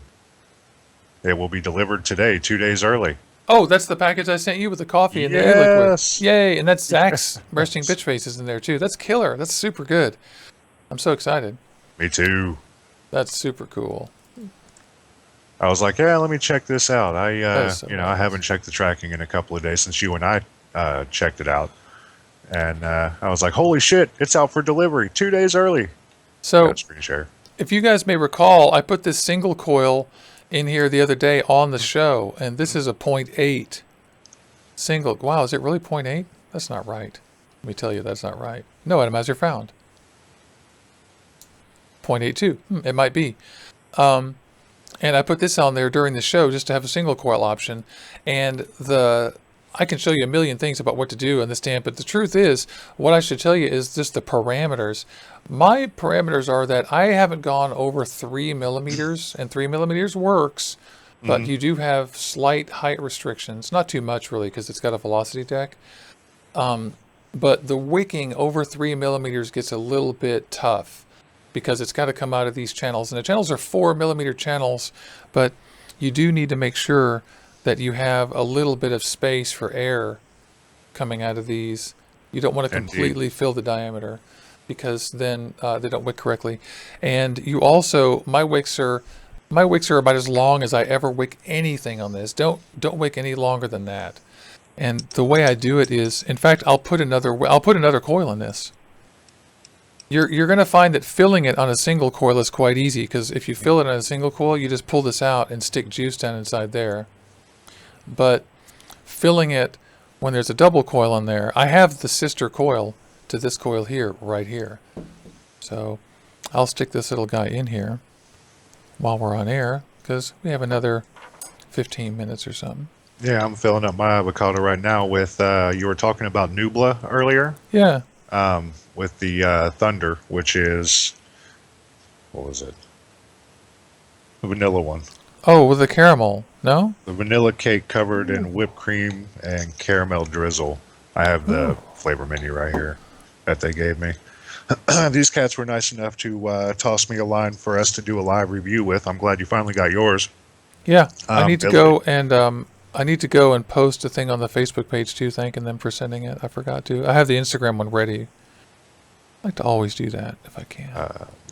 [SPEAKER 2] It will be delivered today, 2 days early.
[SPEAKER 1] Oh, that's the package I sent you with the coffee and the
[SPEAKER 2] Yes.
[SPEAKER 1] eLiquid. Yay! And that's Zach's resting bitch faces in there too. That's killer. That's super good. I'm so excited.
[SPEAKER 2] Me too.
[SPEAKER 1] That's super cool.
[SPEAKER 2] I was like, yeah, let me check this out.
[SPEAKER 1] is so
[SPEAKER 2] I
[SPEAKER 1] nice.
[SPEAKER 2] haven't checked the tracking in a couple of days since you and I checked it out. And I was like, holy shit, it's out for delivery 2 days early.
[SPEAKER 1] So
[SPEAKER 2] That's screen share.
[SPEAKER 1] if you guys may recall, I put this single coil in here the other day on the show, and this is a 0.8 single. Wow, is it really 0.8? That's not right. Let me tell you, that's not right. No atomizer found. 0.82. It might be. And I put this on there during the show just to have a single coil option. And I can show you a million things about what to do on this stamp, but the truth is, what I should tell you is just the parameters. My parameters are that I haven't gone over 3 millimeters, and 3 millimeters works, but you do have slight height restrictions. Not too much, really, because it's got a velocity deck. But the wicking over 3 millimeters gets a little bit tough because it's got to come out of these channels. And the channels are 4 millimeter channels, but you do need to make sure that you have a little bit of space for air coming out of these. You don't want to completely fill the diameter because then they don't wick correctly. And you also, my wicks are about as long as I ever wick anything on this. Don't wick any longer than that. And the way I do it is, in fact, I'll put another coil in this. You're going to find that filling it on a single coil is quite easy, because if you fill it on a single coil, you just pull this out and stick juice down inside there. But filling it when there's a double coil on there, I have the sister coil to this coil here, right here. So I'll stick this little guy in here while we're on air, because we have another 15 minutes or something.
[SPEAKER 2] Yeah, I'm filling up my avocado right now with, you were talking about Nubla earlier?
[SPEAKER 1] Yeah.
[SPEAKER 2] With the Thunder, which is, what was it? The vanilla one.
[SPEAKER 1] Oh, with the caramel, no?
[SPEAKER 2] The vanilla cake covered in whipped cream and caramel drizzle. I have the flavor menu right here that they gave me. These cats were nice enough to toss me a line for us to do a live review with. I'm glad you finally got yours.
[SPEAKER 1] Yeah, I need to
[SPEAKER 2] Billy.
[SPEAKER 1] go and post a thing on the Facebook page too, thanking them for sending it. I forgot to. I have the Instagram one ready. I like to always do that if I can.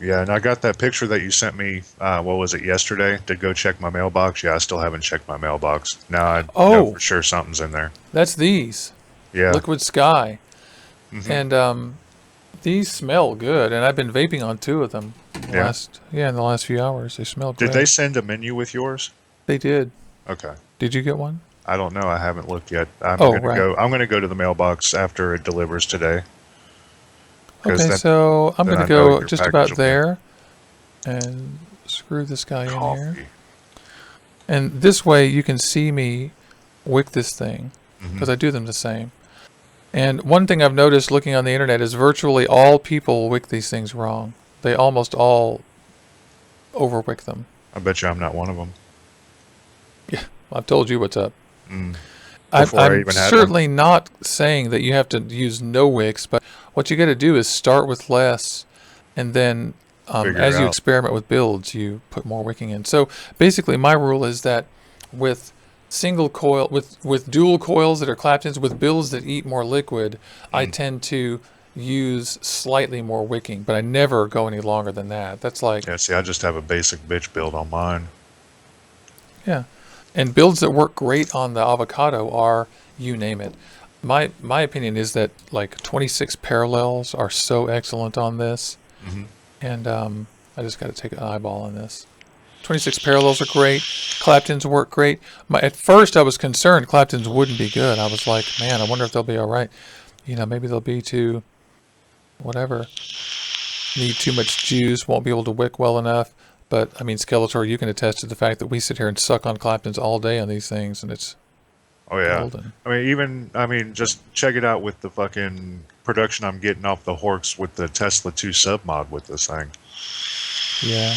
[SPEAKER 2] Yeah, and I got that picture that you sent me, what was it, yesterday, to go check my mailbox. Yeah, I still haven't checked my mailbox. Now I know for sure something's in there.
[SPEAKER 1] That's these.
[SPEAKER 2] Yeah.
[SPEAKER 1] Liquid Sky.
[SPEAKER 2] Mm-hmm.
[SPEAKER 1] And these smell good, and I've been vaping on 2 of them in the last few hours. They smell great.
[SPEAKER 2] Did they send a menu with yours?
[SPEAKER 1] They did.
[SPEAKER 2] Okay.
[SPEAKER 1] Did you get one?
[SPEAKER 2] I don't know. I haven't looked yet. I'm gonna go to the mailbox after it delivers today.
[SPEAKER 1] Okay, so I'm going to go just about there and screw this guy in here. And this way you can see me wick this thing, because I do them the same. And one thing I've noticed looking on the internet is virtually all people wick these things wrong. They almost all overwick them.
[SPEAKER 2] I bet you I'm not one of them.
[SPEAKER 1] Yeah, I've told you what's up.
[SPEAKER 2] Mm.
[SPEAKER 1] I'm certainly not saying that you have to use no wicks, but what you got to do is start with less, and then as you experiment with builds, you put more wicking in. So basically, my rule is that with single coil, with dual coils that are Claptons, with builds that eat more liquid, I tend to use slightly more wicking, but I never go any longer than that. That's like...
[SPEAKER 2] Yeah, see, I just have a basic bitch build on mine.
[SPEAKER 1] Yeah. And builds that work great on the avocado are, you name it. My opinion is that like 26 parallels are so excellent on this.
[SPEAKER 2] Mm-hmm.
[SPEAKER 1] And I just got to take an eyeball on this. 26 parallels are great. Claptons work great. At first I was concerned Claptons wouldn't be good. I was like, man, I wonder if they'll be all right. You know, maybe they'll be too, whatever. Need too much juice, won't be able to wick well enough. But, I mean, Skeletor, you can attest to the fact that we sit here and suck on Claptons all day on these things, and it's golden.
[SPEAKER 2] I mean, just check it out with the fucking production I'm getting off the Horks with the Tesla 2 sub mod with this thing.
[SPEAKER 1] Yeah.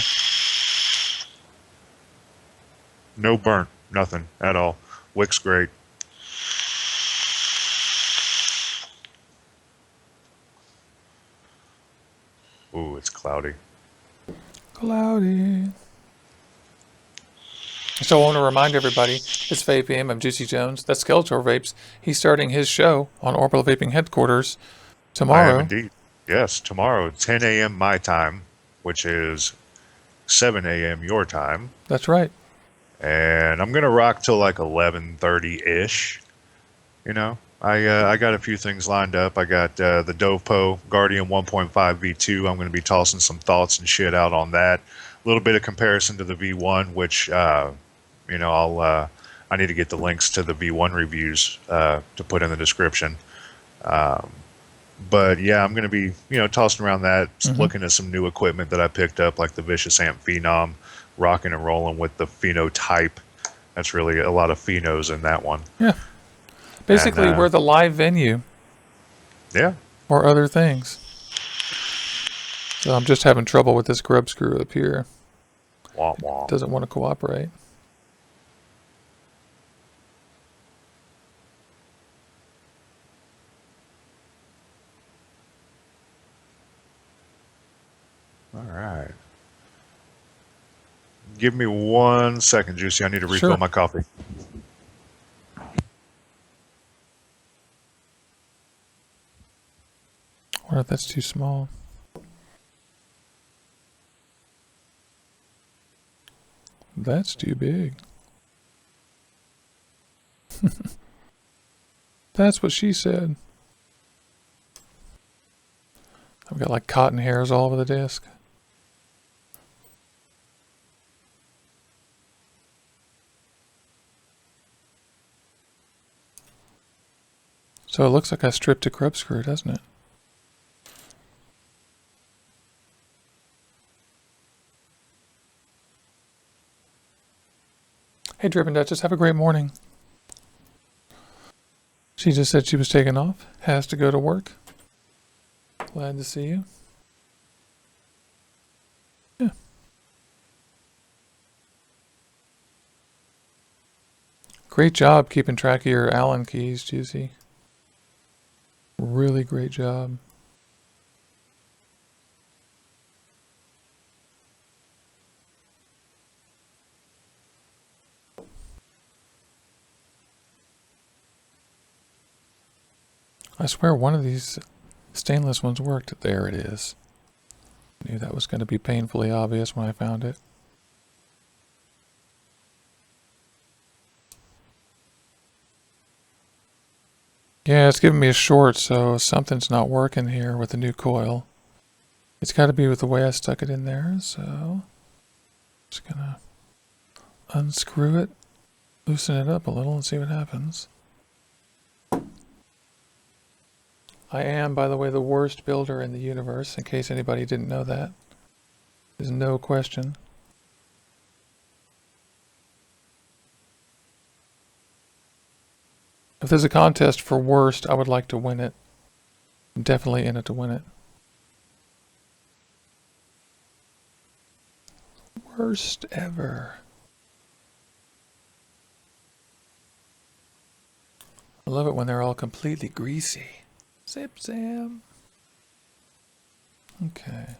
[SPEAKER 2] No burnt, nothing at all. Wick's great. Ooh, it's cloudy.
[SPEAKER 1] Cloudy. So I want to remind everybody, it's VapeAM. I'm Juicy Jones. That's Skeletor Vapes. He's starting his show on Orbital Vaping Headquarters tomorrow.
[SPEAKER 2] I am indeed. Yes, tomorrow, 10 a.m. my time, which is 7 a.m. your time.
[SPEAKER 1] That's right.
[SPEAKER 2] And I'm going to rock till like 11:30-ish. You know, I got a few things lined up. I got the Dopo Guardian 1.5 V2. I'm going to be tossing some thoughts and shit out on that. A little bit of comparison to the V1, which, you know, I need to get the links to the V1 reviews to put in the description. But yeah, I'm going to be, you know, tossing around that, looking at some new equipment that I picked up, like the Vicious Amp Phenom, rocking and rolling with the Phenotype. That's really a lot of phenos in that one.
[SPEAKER 1] Yeah. Basically, we're the live venue.
[SPEAKER 2] Yeah.
[SPEAKER 1] Or other things. So I'm just having trouble with this grub screw up here.
[SPEAKER 2] Wah, wah.
[SPEAKER 1] Doesn't want to cooperate.
[SPEAKER 2] All right. Give me 1 second, Juicy. I need to refill my coffee.
[SPEAKER 1] I wonder if that's too small. That's too big. That's what she said. I'm We got like cotton hairs all over the disc. So it looks like I stripped a grub screw, doesn't it? Hey, Drippin' Duchess, have a great morning. She just said she was taking off, has to go to work. Glad to see you. Yeah. Great job keeping track of your Allen keys, Juicy. Really great job. I swear one of these stainless ones worked. There it is. Knew that was going to be painfully obvious when I found it. Yeah, it's giving me a short, so something's not working here with the new coil. It's got to be with the way I stuck it in there, so just gonna unscrew it, loosen it up a little, and see what happens. I am, by the way, the worst builder in the universe, in case anybody didn't know that. There's no question. If there's a contest for worst, I would like to win it. I'm definitely in it to win it. Worst ever. I love it when they're all completely greasy. Zip Zam. Okay.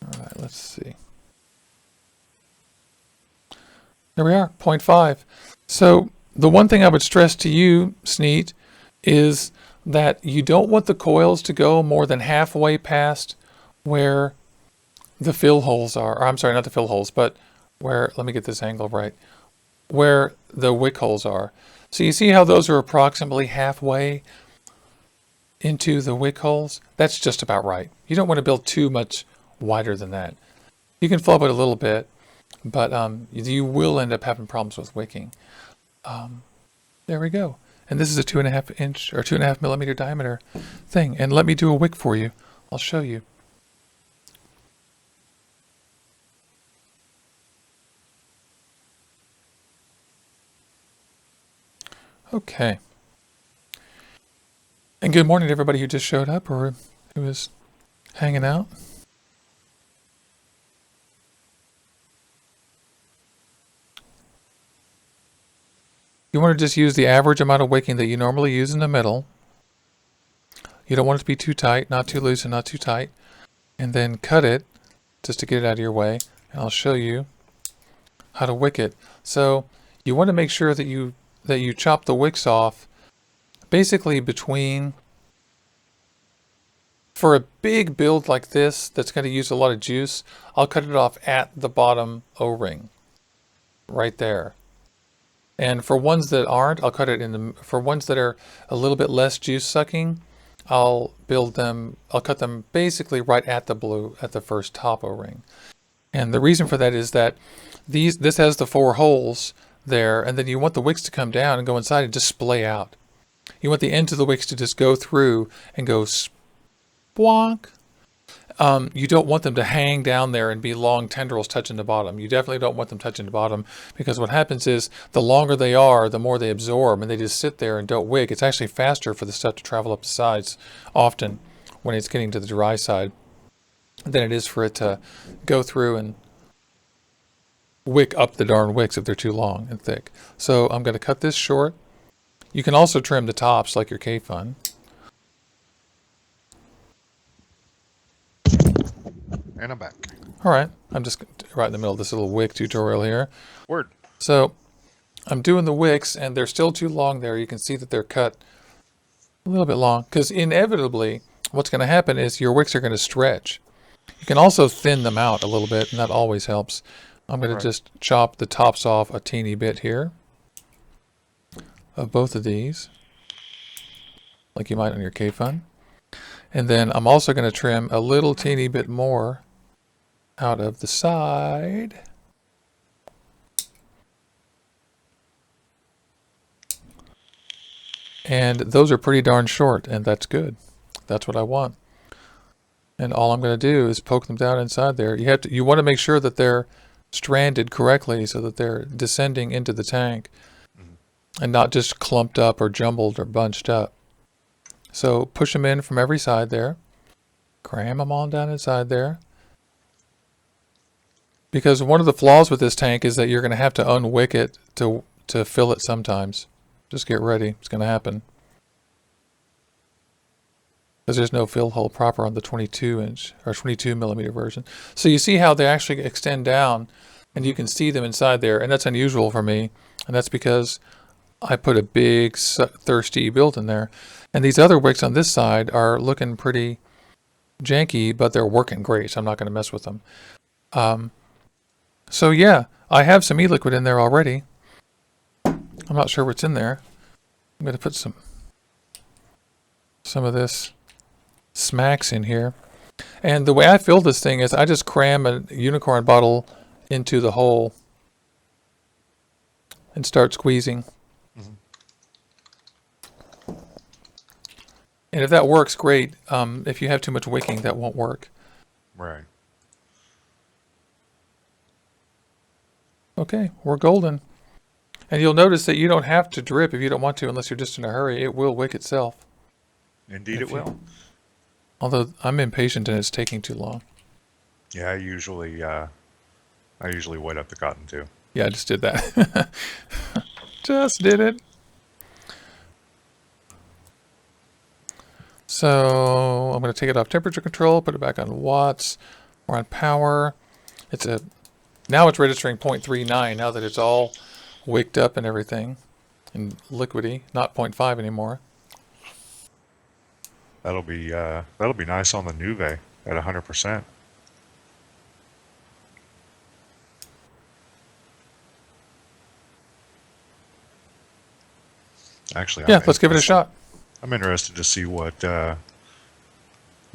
[SPEAKER 1] All right, let's see. There we are, 0.5. So the one thing I would stress to you, Sneet, is that you don't want the coils to go more than halfway past where the fill holes are. Or I'm sorry, not the fill holes, but where, let me get this angle right, where the wick holes are. So you see how those are approximately halfway into the wick holes? That's just about right. You don't want to build too much wider than that. You can flub it a little bit, but you will end up having problems with wicking. There we go. And this is a 2.5 inch or 2.5 millimeter diameter thing. And let me do a wick for you. I'll show you. Okay. And good morning to everybody who just showed up or who is hanging out. You want to just use the average amount of wicking that you normally use in the middle. You don't want it to be too tight, not too loose and not too tight. And then cut it just to get it out of your way. And I'll show you how to wick it. So you want to make sure that you chop the wicks off basically between, for a big build like this that's going to use a lot of juice, I'll cut it off at the bottom O-ring right there. And for ones that aren't, I'll cut it in the, for ones that are a little bit less juice sucking, I'll cut them basically right at the first top O-ring. And the reason for that is that this has the 4 holes there, and then you want the wicks to come down and go inside and just splay out. You want the ends of the wicks to just go through and go splonk. You don't want them to hang down there and be long tendrils touching the bottom. You definitely don't want them touching the bottom, because what happens is the longer they are, the more they absorb, and they just sit there and don't wick. It's actually faster for the stuff to travel up the sides often when it's getting to the dry side than it is for it to go through and wick up the darn wicks if they're too long and thick. So I'm going to cut this short. You can also trim the tops like your K-Fun.
[SPEAKER 2] And I'm back.
[SPEAKER 1] All right, I'm just right in the middle of this little wick tutorial here.
[SPEAKER 2] Word.
[SPEAKER 1] So I'm doing the wicks, and they're still too long there. You can see that they're cut a little bit long, because inevitably what's going to happen is your wicks are going to stretch. You can also thin them out a little bit, and that always helps. I'm going to just chop the tops off a teeny bit here of both of these, like you might on your K-Fun. And then I'm also going to trim a little teeny bit more out of the side. And those are pretty darn short, and that's good. That's what I want. And all I'm going to do is poke them down inside there. You want to make sure that they're stranded correctly so that they're descending into the tank and not just clumped up or jumbled or bunched up. So push them in from every side there. Cram them on down inside there. Because one of the flaws with this tank is that you're going to have to unwick it to fill it sometimes. Just get ready. It's going to happen. Because there's no fill hole proper on the 22-inch or 22 millimeter version. So you see how they actually extend down, and you can see them inside there, and that's unusual for me. And that's because I put a big thirsty build in there. And these other wicks on this side are looking pretty janky, but they're working great, so I'm not going to mess with them. So yeah, I have some eLiquid in there already. I'm not sure what's in there. I'm going to put some of this smacks in here. And the way I fill this thing is I just cram a unicorn bottle into the hole and start squeezing. And if that works, great. If you have too much wicking, that won't work.
[SPEAKER 2] Right.
[SPEAKER 1] Okay, we're golden. And you'll notice that you don't have to drip if you don't want to unless you're just in a hurry. It will wick itself.
[SPEAKER 2] Indeed it will.
[SPEAKER 1] Although I'm impatient and it's taking too long.
[SPEAKER 2] Yeah, I usually wet up the cotton too.
[SPEAKER 1] Yeah, I just did that. Just did it. So I'm going to take it off temperature control, put it back on watts. We're on power. Now it's registering 0.39 now that it's all wicked up and everything and liquidy, not 0.5 anymore.
[SPEAKER 2] That'll be nice on the Nuve at 100%. Actually,
[SPEAKER 1] yeah, let's give it a shot.
[SPEAKER 2] I'm interested to see what my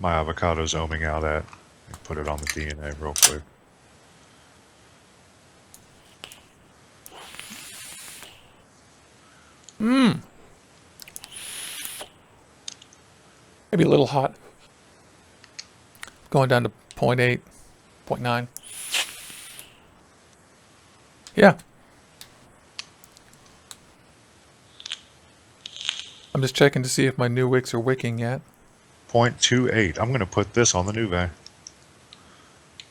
[SPEAKER 2] avocado's ohming out at. Put it on the DNA real quick.
[SPEAKER 1] Maybe a little hot. Going down to 0.8, 0.9. Yeah. I'm just checking to see if my new wicks are wicking yet.
[SPEAKER 2] 0.28. I'm going to put this on the Nuve.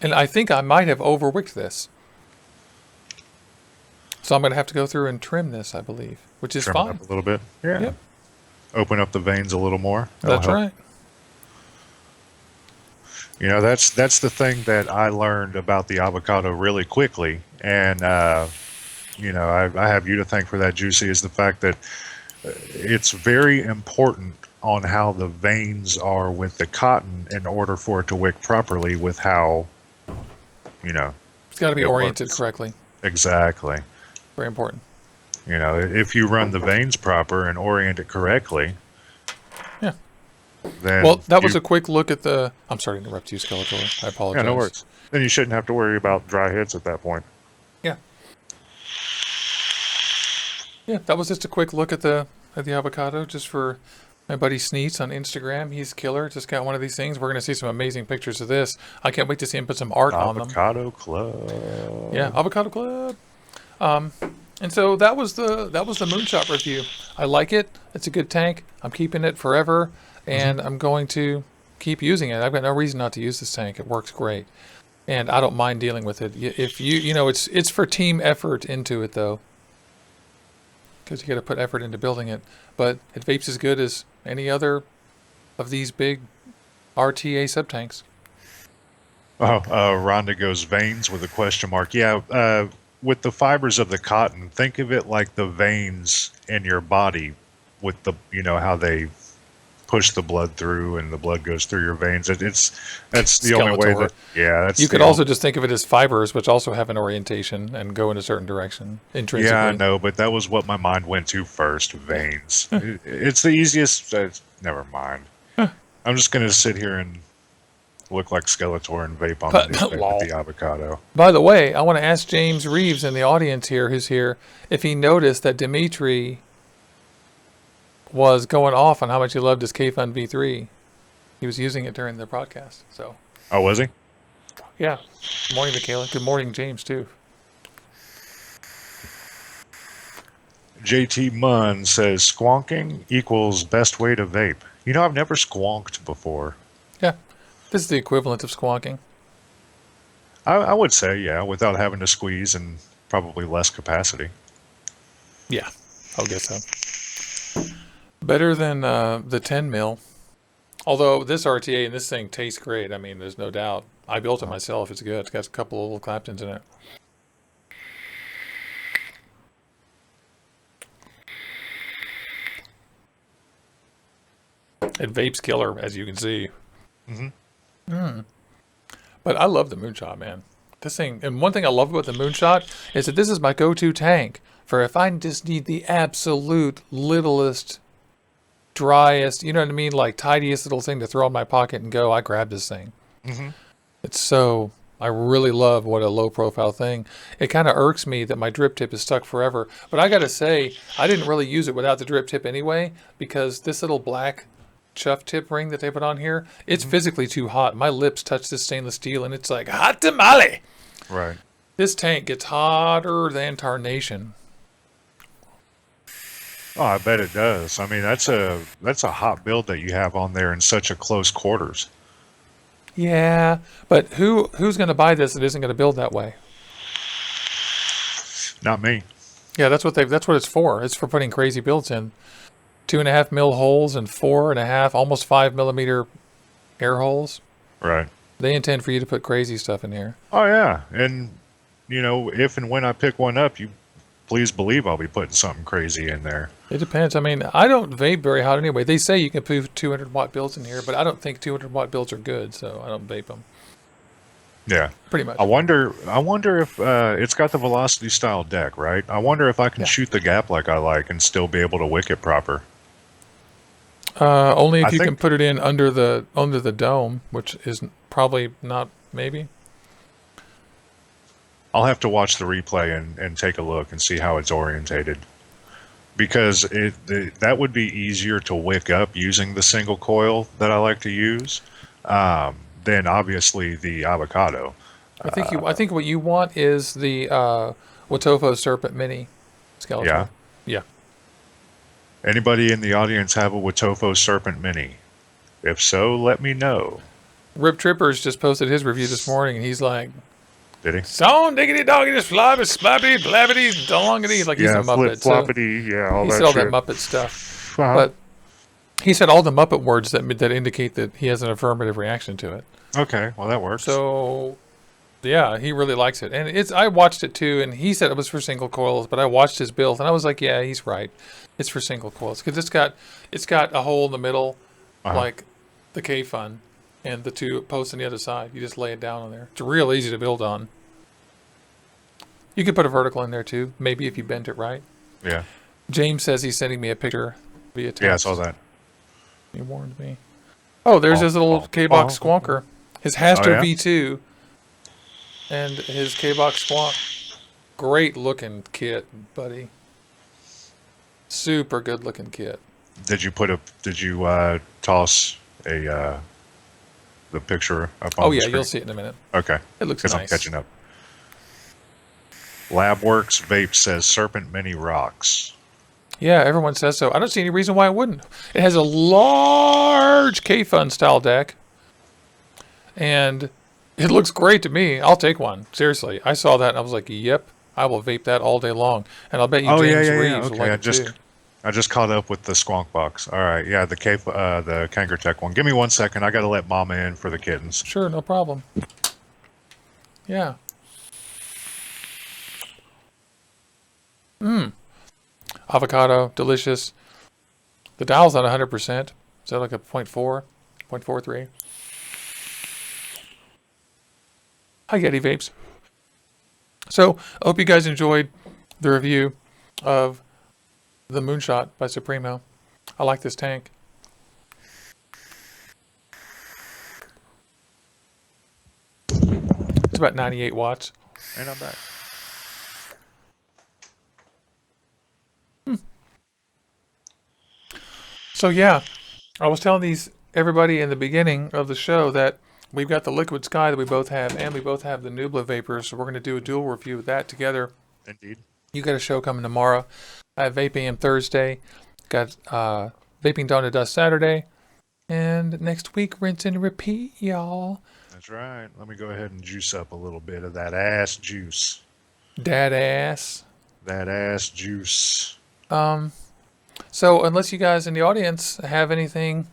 [SPEAKER 1] And I think I might have overwicked this. So I'm going to have to go through and trim this, I believe, which is
[SPEAKER 2] Trim
[SPEAKER 1] fine.
[SPEAKER 2] it up a little bit. Yeah.
[SPEAKER 1] Yep.
[SPEAKER 2] Open up the veins a little more.
[SPEAKER 1] That's right.
[SPEAKER 2] You know, that's the thing that I learned about the avocado really quickly. And, you know, I have you to thank for that, Juicy, is the fact that it's very important on how the veins are with the cotton in order for it to wick properly with how, you know.
[SPEAKER 1] It's got to be oriented correctly.
[SPEAKER 2] Exactly.
[SPEAKER 1] Very important.
[SPEAKER 2] You know, if you run the veins proper and orient it correctly.
[SPEAKER 1] Yeah.
[SPEAKER 2] Then
[SPEAKER 1] well, that was a quick look at the... I'm sorry to interrupt you, Skeletor. I apologize.
[SPEAKER 2] Yeah, no worries. Then you shouldn't have to worry about dry hits at that point.
[SPEAKER 1] Yeah. Yeah, that was just a quick look at the avocado, just for my buddy Sneets on Instagram. He's killer. Just got one of these things. We're going to see some amazing pictures of this. I can't wait to see him put some art on them.
[SPEAKER 2] Avocado Club.
[SPEAKER 1] Yeah, Avocado Club. And so that was the Moonshot review. I like it. It's a good tank. I'm keeping it forever, and I'm going to keep using it. I've got no reason not to use this tank. It works great, and I don't mind dealing with it. If you know, it's for team effort into it though, because you got to put effort into building it. But it vapes as good as any other of these big RTA sub tanks.
[SPEAKER 2] Oh, Rhonda goes veins with a question mark. Yeah. With the fibers of the cotton, think of it like the veins in your body with the, you know, how they push the blood through, and the blood goes through your veins. That's the only way that. Yeah, that's.
[SPEAKER 1] You could also just think of it as fibers, which also have an orientation and go in a certain direction intrinsically.
[SPEAKER 2] Yeah, I know, but that was what my mind went to first. Veins. It's the easiest. Never mind. I'm just gonna sit here and look like Skeletor and vape on the avocado.
[SPEAKER 1] By the way, I want to ask James Reeves in the audience here, who's here, if he noticed that Dimitri was going off on how much he loved his K-Fun V3. He was using it during the broadcast. So.
[SPEAKER 2] Oh, was he?
[SPEAKER 1] Yeah. Good morning, Michaela. Good morning, James, too.
[SPEAKER 2] JT Munn says squonking equals best way to vape. You know, I've never squonked before.
[SPEAKER 1] Yeah. This is the equivalent of squonking.
[SPEAKER 2] I would say, yeah, without having to squeeze and probably less capacity.
[SPEAKER 1] Yeah, I'll guess so. Better than the 10 mil. Although this RTA and this thing tastes great. I mean, there's no doubt. I built it myself. It's good. It's got a couple of little Claptons in it. It vapes killer, as you can see. But I love the Moonshot, man. This thing, and one thing I love about the Moonshot is that this is my go-to tank for if I just need the absolute littlest, driest, you know what I mean, like tidiest little thing to throw in my pocket and go, I grab this thing. It's so, I really love what a low-profile thing. It kind of irks me that my drip tip is stuck forever. But I got to say, I didn't really use it without the drip tip anyway, because this little black chuff tip ring that they put on here, it's physically too hot. My lips touch this stainless steel and it's like hot tamale.
[SPEAKER 2] Right.
[SPEAKER 1] This tank gets hotter than tarnation.
[SPEAKER 2] Oh, I bet it does. I mean, that's a hot build that you have on there in such a close quarters.
[SPEAKER 1] Yeah, but who's going to buy this that isn't going to build that way?
[SPEAKER 2] Not me.
[SPEAKER 1] Yeah, that's what it's for. It's for putting crazy builds in. 2.5 mil holes and 4.5, almost 5 millimeter air holes.
[SPEAKER 2] Right.
[SPEAKER 1] They intend for you to put crazy stuff in here.
[SPEAKER 2] Oh yeah, and you know, if and when I pick one up, you please believe I'll be putting something crazy in there.
[SPEAKER 1] It depends. I mean, I don't vape very hot anyway. They say you can put 200 watt builds in here, but I don't think 200 watt builds are good, so I don't vape them.
[SPEAKER 2] Yeah,
[SPEAKER 1] pretty much.
[SPEAKER 2] I wonder if it's got the velocity style deck, right? I wonder if I can shoot the gap like I like and still be able to wick it proper.
[SPEAKER 1] Only if you can put it in under the dome, which is probably not. Maybe.
[SPEAKER 2] I'll have to watch the replay and take a look and see how it's orientated, because that would be easier to wick up using the single coil that I like to use than obviously the avocado.
[SPEAKER 1] I think what you want is the Watofo Serpent Mini skeleton.
[SPEAKER 2] Yeah.
[SPEAKER 1] Yeah.
[SPEAKER 2] Anybody in the audience have a Watofo Serpent Mini? If so, let me know.
[SPEAKER 1] Rip Trippers just posted his review this morning, and he's like,
[SPEAKER 2] did he?
[SPEAKER 1] Song diggity doggity floppy slappity blabbity dongity, like he's a Muppet.
[SPEAKER 2] Flip floppity, yeah, all that shit.
[SPEAKER 1] He said all that Muppet stuff. But he said all the Muppet words that indicate that he has an affirmative reaction to it.
[SPEAKER 2] Okay, well that works.
[SPEAKER 1] So, yeah, he really likes it. And I watched it too, and he said it was for single coils, but I watched his build, and I was like, yeah, he's right. It's for single coils. Because it's got a hole in the middle, like the K-Fun, and the two posts on the other side. You just lay it down on there. It's real easy to build on. You could put a vertical in there too, maybe if you bent it right.
[SPEAKER 2] Yeah.
[SPEAKER 1] James says he's sending me a picture via text.
[SPEAKER 2] Yeah, I saw that.
[SPEAKER 1] He warned me. Oh, there's his little K-Box squonker. His Haster V2 and his K-Box squonk. Great looking kit, buddy. Super good looking kit.
[SPEAKER 2] Did you toss the picture up on the screen?
[SPEAKER 1] You'll see it in a minute.
[SPEAKER 2] Okay.
[SPEAKER 1] It looks nice.
[SPEAKER 2] I'm catching up. Labworks Vape says Serpent Mini rocks.
[SPEAKER 1] Yeah, everyone says so. I don't see any reason why it wouldn't. It has a large K-Fun style deck, and it looks great to me. I'll take one. Seriously. I saw that, and I was like, yep, I will vape that all day long. And I'll bet you James Reeves will like it too.
[SPEAKER 2] I just caught up with the Squonk Box. All right, yeah, the Kangertech one. Give me 1 second. I got to let Mama in for the kittens.
[SPEAKER 1] Sure, no problem. Yeah. Avocado, delicious. The dial's on 100%, Is that like a 0.4, 0.43? Hi, Yeti Vapes. So, I hope you guys enjoyed the review of the Moonshot by Supremo. I like this tank. It's about 98 watts.
[SPEAKER 2] Ain't not bad.
[SPEAKER 1] So yeah, I was telling everybody in the beginning of the show that we've got the Liquid Sky that we both have, and we both have the Nubla Vapors, so we're going to do a dual review of that together.
[SPEAKER 2] Indeed.
[SPEAKER 1] You got a show coming tomorrow. I have VapeAM Thursday. Got Vaping Dawn to Dust Saturday. And next week, rinse and repeat, y'all.
[SPEAKER 2] That's right. Let me go ahead and juice up a little bit of that ass juice.
[SPEAKER 1] Dad ass.
[SPEAKER 2] That ass juice.
[SPEAKER 1] So unless you guys in the audience have anything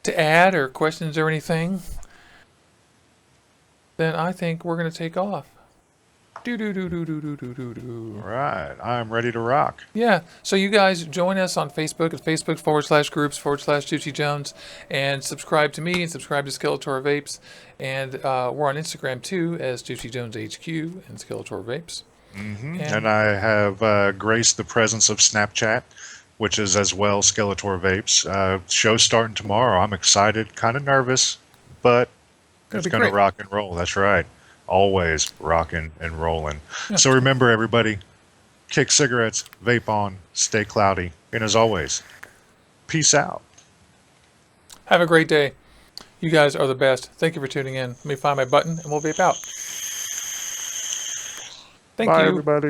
[SPEAKER 1] to add or questions or anything, then I think we're going to take off.
[SPEAKER 2] All right. I'm ready to rock.
[SPEAKER 1] Yeah. So you guys join us on Facebook at Facebook.com/groups/Juicy Jones, and subscribe to me and subscribe to Skeletor Vapes. And we're on Instagram too as Juicy Jones HQ and Skeletor Vapes.
[SPEAKER 2] Mm-hmm. And I have graced the presence of Snapchat, which is as well Skeletor Vapes. Show's starting tomorrow. I'm excited, kind of nervous, but it's going to rock and roll. That's right. Always rocking and rolling. Yeah. So remember, everybody, kick cigarettes, vape on, stay cloudy, and as always, peace out.
[SPEAKER 1] Have a great day. You guys are the best. Thank you for tuning in. Let me find my button and we'll vape out. Thank you.
[SPEAKER 2] Bye, everybody.